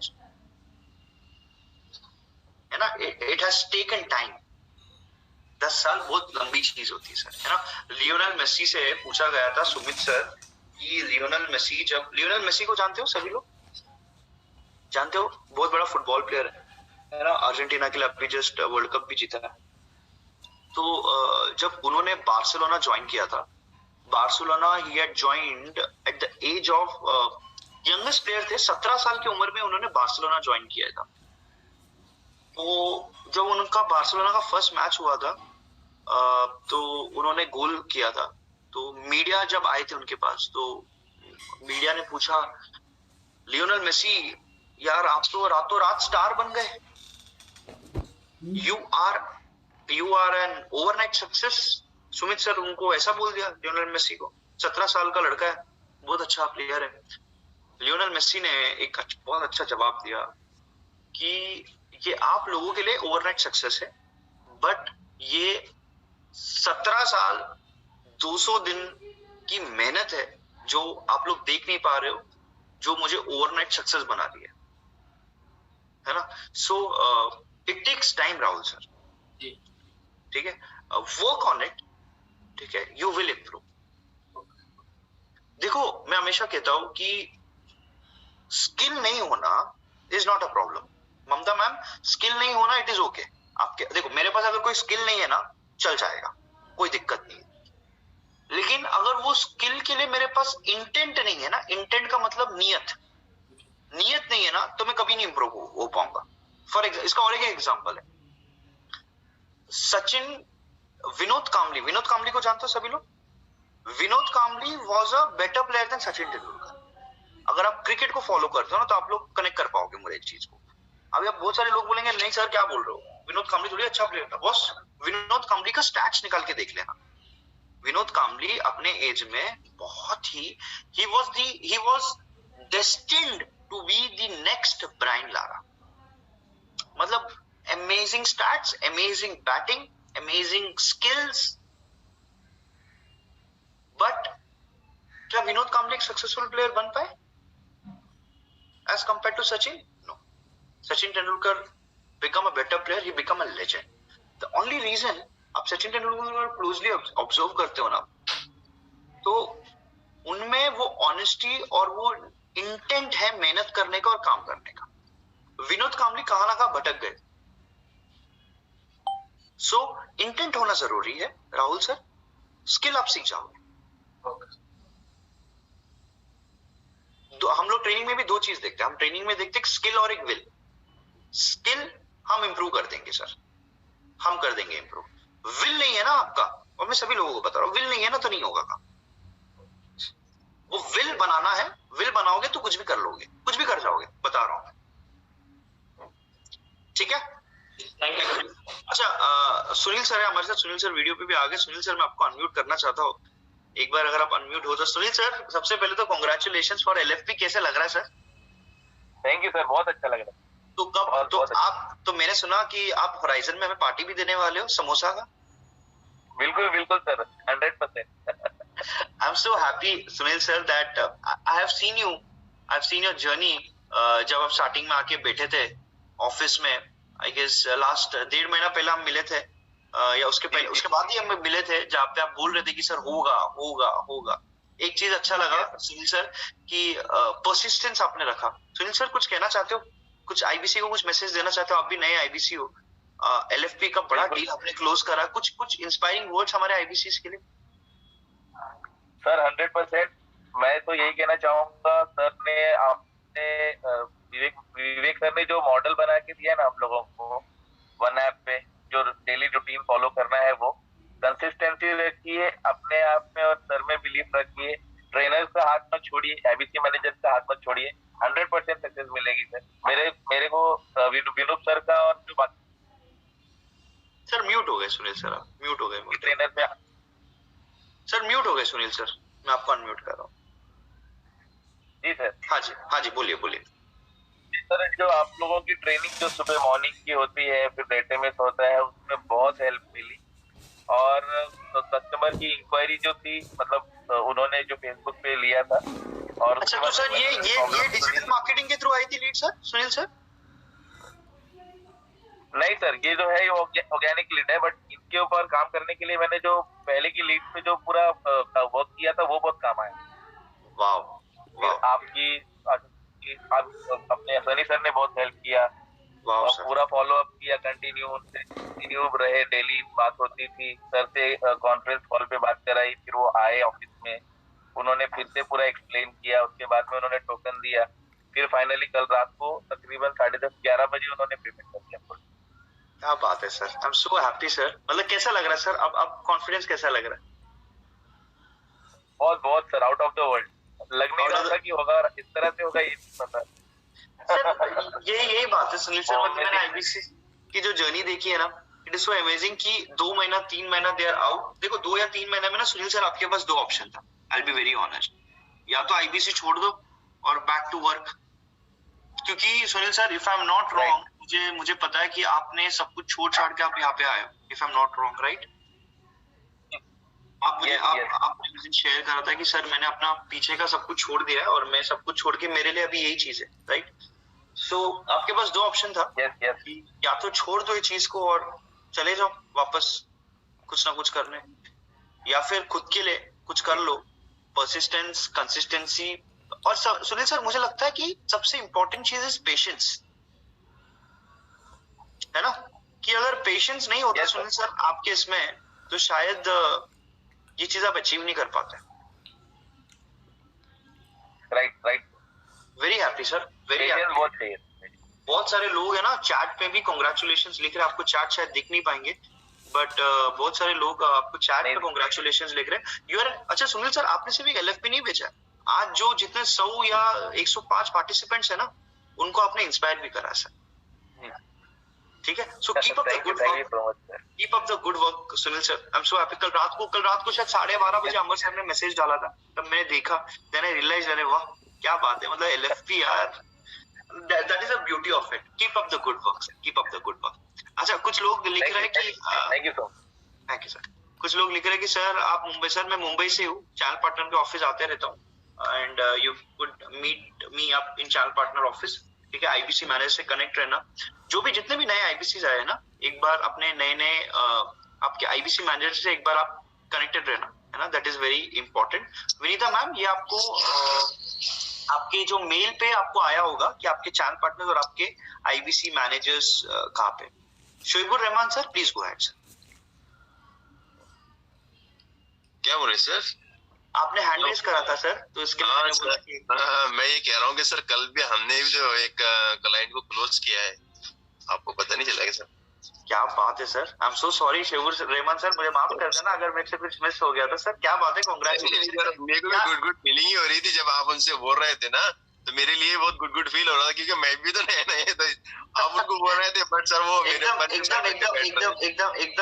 है ना। It has taken time. 10 साल बहुत लंबी चीज होती है सर, है ना। लियोनेल मेसी से पूछा गया था सुमित सर कि लियोनेल मेसी को जानते हो, सभी लोग जानते हो, बहुत बड़ा फुटबॉल प्लेयर है ना, अर्जेंटीना के लिए अभी जस्ट वर्ल्ड कप भी जीता है। तो जब उन्होंने बार्सिलोना ज्वाइन किया था, बार्सिलोना ही had joined at the age of, youngest player थे, 17 साल की उम्र में उन्होंने बार्सिलोना ज्वाइन किया था। तो जब उनका बार्सिलोना का फर्स्ट मैच हुआ था, तो उन्होंने गोल किया था। तो मीडिया जब आए थे उनके पास, तो मीडिया ने पूछा, लियोनेल मेसी यार आप तो रातों रात स्टार बन गए, you are an overnight success. Sumit sir उनको ऐसा बोल दिया लियोनेल मेसी को, 17 साल का लड़का है, बहुत अच्छा प्लेयर है। लियोनेल मेसी ने एक बहुत अच्छा जवाब दिया कि ये आप लोगों के लिए ओवरनाइट सक्सेस है, बट ये 17 साल 200 दिन की मेहनत है जो आप लोग देख नहीं पा रहे हो, जो मुझे ओवरनाइट सक्सेस बना दिया, है ना। So it takes time Rahul sir, ठीक है, वर्क ऑन इट, ठीक है, यू विल इम्प्रूव। देखो मैं हमेशा कहता हूं कि स्किल नहीं होना is not a problem. Mamata ma'am, skill नहीं होना इट इज ओके। आपके देखो, मेरे पास अगर कोई स्किल नहीं है ना, चल जाएगा, कोई दिक्कत नहीं है। लेकिन अगर वो स्किल के लिए मेरे पास इंटेंट नहीं है ना, इंटेंट का मतलब नियत नहीं है ना, तो मैं कभी नहीं इंप्रूव हो पाऊंगा। फॉर एग्जाम्पल, इसका और एक एग्जांपल है, सचिन, विनोद कामली को जानते हो सभी लोग। Vinod Kambli was a better player than Sachin Tendulkar. अगर आप क्रिकेट को फॉलो करते हो ना, तो आप लोग कनेक्ट कर पाओगे मुझे एक चीज को। अभी आप बहुत सारे लोग बोलेंगे नहीं सर क्या बोल रहे हो, विनोद कामली थोड़ी अच्छा प्लेयर था। बॉस, विनोद कामली का स्टैट्स निकाल के देख लेना। विनोद कामली अपने एज में बहुत ही, he was destined to be the next Brian Lara. मतलब amazing stats, amazing batting, amazing skills, but क्या विनोद कामली एक सक्सेसफुल प्लेयर बन पाए as compared to Sachin? No. Sachin Tendulkar become a better player, he become a legend। The only reason आप Sachin Tendulkar closely observe करते हो ना, तो उनमें वो ऑनेस्टी और वो इंटेंट है मेहनत करने का और काम करने का। विनोद कामली कहां ना कहां भटक गए। सो इंटेंट होना जरूरी है राहुल सर, स्किल आप सीख जाओगे। हम लोग ट्रेनिंग में भी दो चीज देखते हैं, हम ट्रेनिंग में देखते हैं स्किल और एक विल। स्किल हम इंप्रूव कर देंगे सर, हम कर देंगे इंप्रूव। विल नहीं है ना आपका, और मैं सभी लोगों को बता रहा हूं, विल नहीं है ना तो नहीं होगा काम। वो विल बनाना है, विल बनाओगे तो कुछ भी कर लोगे, कुछ भी कर जाओगे, बता रहा हूं। ठीक है, थैंक यू। अच्छा, सुनील सर है हमारे साथ। सुनील सर वीडियो पे भी आ गए। सुनील सर मैं आपको अनम्यूट करना चाहता हूँ, एक बार अगर आप अनम्यूट हो तो। सुनील सर सबसे पहले तो कांग्रेचुलेशंस फॉर एलएफपी। कैसे लग रहा है सर? थैंक यू सर, बहुत अच्छा लग रहा है। तो कब, तो आप, तो मैंने सुना कि आप होराइजन में हमें पार्टी भी देने वाले हो समोसा का। बिल्कुल बिल्कुल sir, 100%। I am so happy Sunil sir that I have seen your journey. जब आप स्टार्टिंग में आके बैठे थे ऑफिस में, आई गेस लास्ट 1.5 महीना पहले हम मिले थे, या उसके पहले, उसके बाद ही हम मिले थे, जहाँ पे आप बोल रहे थे कि सर होगा होगा होगा। एक चीज अच्छा लगा सुनील सर कि परसिस्टेंस आपने रखा। सुनील सर कुछ कहना चाहते हो, कुछ आईबीसी को कुछ मैसेज देना चाहते हो? आप भी नए आईबीसी हो, एलएफपी का बड़ा डील आपने क्लोज करा, कुछ इंस्पायरिंग वर्ड्स हमारे आईबीसी के लिए? सर 100% मैं तो यही कहना चाहूंगा, सर ने, आपने, विवेक सर ने जो मॉडल बना के दिया ना हम लोगों को वन ऐप पे, जो डेली रूटीन फॉलो करना है, वो कंसिस्टेंसी रखिए अपने आप में और सर में बिलीव रखिए, ट्रेनर का हाथ मत छोड़िए, आईबीसी मैनेजर का हाथ मत छोड़िए, 100% सक्सेस मिलेगी सर। मेरे को विनोद सर का और जो बात, सर म्यूट हो गए सुनील सर, आप म्यूट हो गए। ट्रेनर पे सर म्यूट हो गए सुनील सर, मैं आपको अनम्यूट कर रहा हूँ। जी सर। हाँ जी बोलिए बोलिए। सर जो आप लोगों की ट्रेनिंग जो सुबह मॉर्निंग की होती है फिर डेटाबेस होता है उसमें बहुत हेल्प मिली, और कस्टमर की इंक्वायरी जो थी मतलब उन्होंने जो फेसबुक पे लिया था। और अच्छा तो सर ये डिजिटल मार्केटिंग के थ्रू आई थी लीड सर सुनील सर? नहीं सर, ये जो है ऑर्गेनिक लीड है, बट इनके ऊपर काम करने के लिए मैंने जो पहले की लीड पे जो पूरा वर्क किया था वो बहुत काम आया। वाह आपकी आप अपने सनी सर ने बहुत हेल्प किया वाह और सर। पूरा फॉलो अप किया, कंटिन्यू रहे, डेली बात होती थी सर से, कॉन्फ्रेंस कॉल पे बात कराई, फिर वो आए ऑफिस में, उन्होंने फिर से पूरा एक्सप्लेन किया, उसके बाद में उन्होंने टोकन दिया, फिर फाइनली कल रात को तकरीबन 10:30-11 बजे उन्होंने पेमेंट कर दिया। क्या बात है sir, I am so happy sir. मतलब कैसा लग रहा है सर, अब कॉन्फिडेंस कैसा लग रहा है? बहुत sir, out of the world, लग नहीं रहा था कि होगा इस तरह से होगा, ये पता सर यही बात है सुनील सर। मतलब मैंने आईबीसी की जो जर्नी देखी है ना, इट इज सो अमेजिंग कि 2 महीना 3 महीना दे आर आउट। देखो 2 या 3 महीने में ना सुनील सर आपके पास 2 ऑप्शन था, I will be very honest. या तो आईबीसी छोड़ दो और बैक टू वर्क, क्योंकि Sunil sir if I am not wrong, मुझे पता है कि आपने सब कुछ छोड़ छाड़ के आप यहाँ पे आए हो, if I am not wrong, right? आप मुझे आपने शेयर करा था कि सर मैंने अपना पीछे का सब कुछ छोड़ दिया है और मैं सब कुछ छोड़ के मेरे लिए अभी यही चीज है, राइट? सो आपके पास 2 ऑप्शन था। yes. या तो छोड़ दो ये चीज को और चले जाओ वापस कुछ ना कुछ करने, या फिर खुद के लिए कुछ कर लो, परसिस्टेंस, कंसिस्टेंसी। और सुनील सर मुझे लगता है कि सबसे इंपॉर्टेंट चीज इज पेशेंस, है ना? कि अगर पेशेंस नहीं होता सुनील सर आपके इसमें, तो शायद ये चीज आप अचीव नहीं कर पाते। Right. Very happy sir, very happy. बहुत सारे लोग है ना चैट पे भी कांग्रेचुलेशंस लिख रहे हैं, आपको चैट शायद दिख नहीं पाएंगे, बट बहुत सारे लोग आपको चैट पे कांग्रेचुलेशंस लिख रहे हैं। यू आर अच्छा सुनील सर, आपने सिर्फ एक एलएफपी नहीं भेजा, आज जो जितने 100 या 105 पार्टिसिपेंट्स है ना, उनको आपने इंस्पायर भी करा सर, ठीक है? So keep up the good work, keep up the good work Sunil sir. I am so happy. कल रात को शायद 12:30 बजे अमर सर ने मैसेज डाला था, तब मैंने देखा, देन आई रियलाइज, अरे वाह क्या बात है, मतलब एलएफपी यार, that is the beauty of it. Keep up the good work sir, keep up the good work। अच्छा कुछ लोग लिख रहे हैं कि थैंक यू सर। कुछ लोग लिख रहे हैं कि सर आप मुंबई, सर मैं मुंबई से हूँ, चैनल पार्टनर के ऑफिस आते रहता हूँ, and you could meet me up in channel partner office, ठीक है? आईबीसी मैनेजर से कनेक्ट रहना, जो भी जितने भी नए आईबीसी आए ना, एक बार अपने नए आपके आईबीसी मैनेजर से एक बार आप कनेक्टेड रहना, है ना? That is very important. Vinita ma'am, ये आपको आपके जो मेल पे आपको आया होगा कि आपके चैनल पार्टनर्स और आपके आईबीसी मैनेजर्स कहाँ पे। Shoebur Rahman sir please go ahead sir. क्या बोले सर? आपने हैंड रेज करा था सर, तो इसके लिए मैंने बोला कि मैं ये कह रहा हूँ कि सर कल भी हमने भी जो एक क्लाइंट को क्लोज किया है, आपको पता नहीं चला क्या सर? क्या बात है sir, I am so sorry Shoebur Rahman sir, मुझे माफ कर देना अगर मेरे से कुछ मिस हो गया था सर। क्या बात है, कांग्रेचुलेशन। मेरे को भी गुड फीलिंग ही हो रही थी जब आप उनसे बोल रहे थे ना, तो मेरे लिए बहुत गुड फील हो रहा था, क्योंकि मैं भी तो नया तो आप उनको बोल रहे थे, बट सर वो एकदम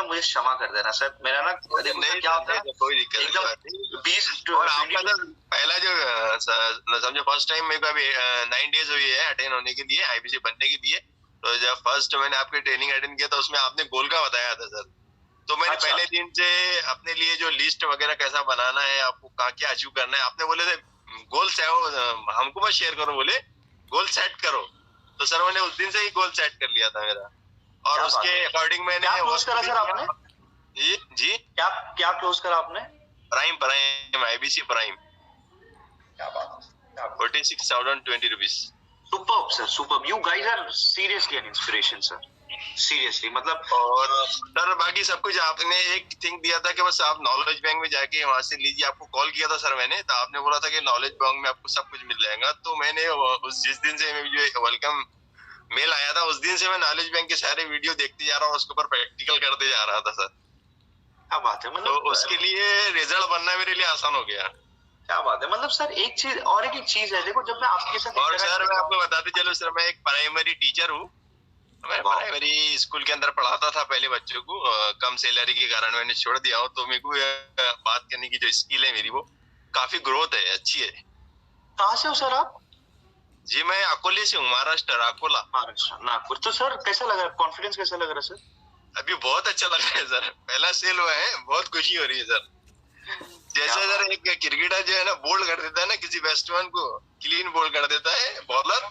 मुझे क्षमा कर देना सर, मेरा ना क्या होता है, कोई दिक्कत नहीं। और आपका तो पहला जो समझो फर्स्ट टाइम मेरे को अभी 9 डेज हुई है अटेंड होने के लिए, आईबीसी बनने के लिए। तो जब फर्स्ट मैंने आपके ट्रेनिंग अटेंड किया था, उसमें आपने गोल का बताया था सर, तो मैंने पहले दिन से अपने लिए जो लिस्ट वगैरह कैसा बनाना है, आपको क्या अचीव करना है, आपने बोले थे गोल हमको बस शेयर करो, बोले गोल सेट करो, तो सर मैंने उस दिन से ही गोल सेट कर लिया था मेरा, और उसके अकॉर्डिंग मैंने क्लोज करा सर आपने? जी क्या क्लोज करा आपने? प्राइम आईबीसी प्राइम, क्या बात, 46,020 rupees. Superb sir, superb. You guys are seriously an inspiration sir, seriously. मतलब और सर बाकी सब कुछ आपने एक थिंग दिया था कि बस आप नॉलेज बैंक में जाके वहां से लीजिए। आपको कॉल किया था सर मैंने, तो आपने बोला था कि नॉलेज बैंक में आपको सब कुछ मिल जाएगा। तो मैंने जिस दिन से जो वेलकम मेल आया था, उस दिन से मैं नॉलेज बैंक के सारे वीडियो देखते जा रहा हूँ, उसके ऊपर प्रैक्टिकल करते जा रहा था सर। क्या बात है, मतलब तो उसके लिए रिजल्ट बनना मेरे लिए आसान हो गया। क्या बात है, मतलब सर एक चीज और एक चीज है, देखो जब मैं आपके साथ और सर मैं आपको बताते चलो सर, मैं एक प्राइमरी टीचर हूँ, मैं प्राइमरी स्कूल के अंदर पढ़ाता था पहले बच्चों को, कम सैलरी के कारण मैंने छोड़ दिया हूँ, तो मेरे को बात करने की जो स्किल है मेरी वो काफी ग्रोथ है, अच्छी है। कहाँ से हो सर आप? जी मैं अकोले से हूँ, महाराष्ट्र, अकोला। महाराष्ट्र, नागपुर। तो सर कैसा लग रहा है, कॉन्फिडेंस कैसा लग रहा है सर? अभी बहुत अच्छा लग रहा है सर, पहला सेल हुआ है, बहुत खुशी हो रही है सर। जैसे सर एक क्रिकेटर जो है ना बोल्ड कर देता है ना किसी बैट्समैन को, क्लीन बोल्ड कर देता है बॉलर,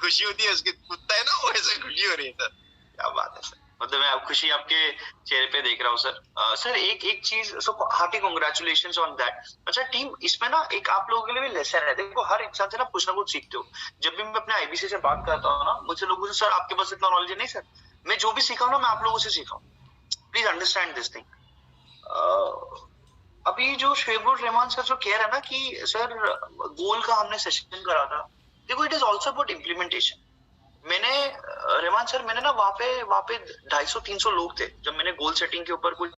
खुशी होती है उसकी, कूदता है ना, वो ऐसे खुशी हो रही है सर। क्या बात है सर, मतलब मैं खुशी आपके चेहरे पे देख रहा हूँ सर। सर एक चीज, so hearty congratulations on that. अच्छा टीम, इसमें ना एक आप लोगों के लिए भी लेसन है। देखो हर इंसान से ना कुछ सीखते हो। जब भी मैं अपने आईबीसी से बात करता हूँ ना, मुझसे लोगों से सर आपके पास इतना नॉलेज है। नहीं सर, मैं जो भी सीखा हूँ ना मैं आप लोगों से सीखा हूँ। Please understand this thing. अभी जो शेबुर रहमान सर जो कह रहा है ना कि सर गोल का हमने सेशन करा था, देखो it is also about implementation. मैंने रहमान सर, मैंने ना वहाँ पे 250-300 लोग थे जब मैंने गोल सेटिंग के ऊपर कुछ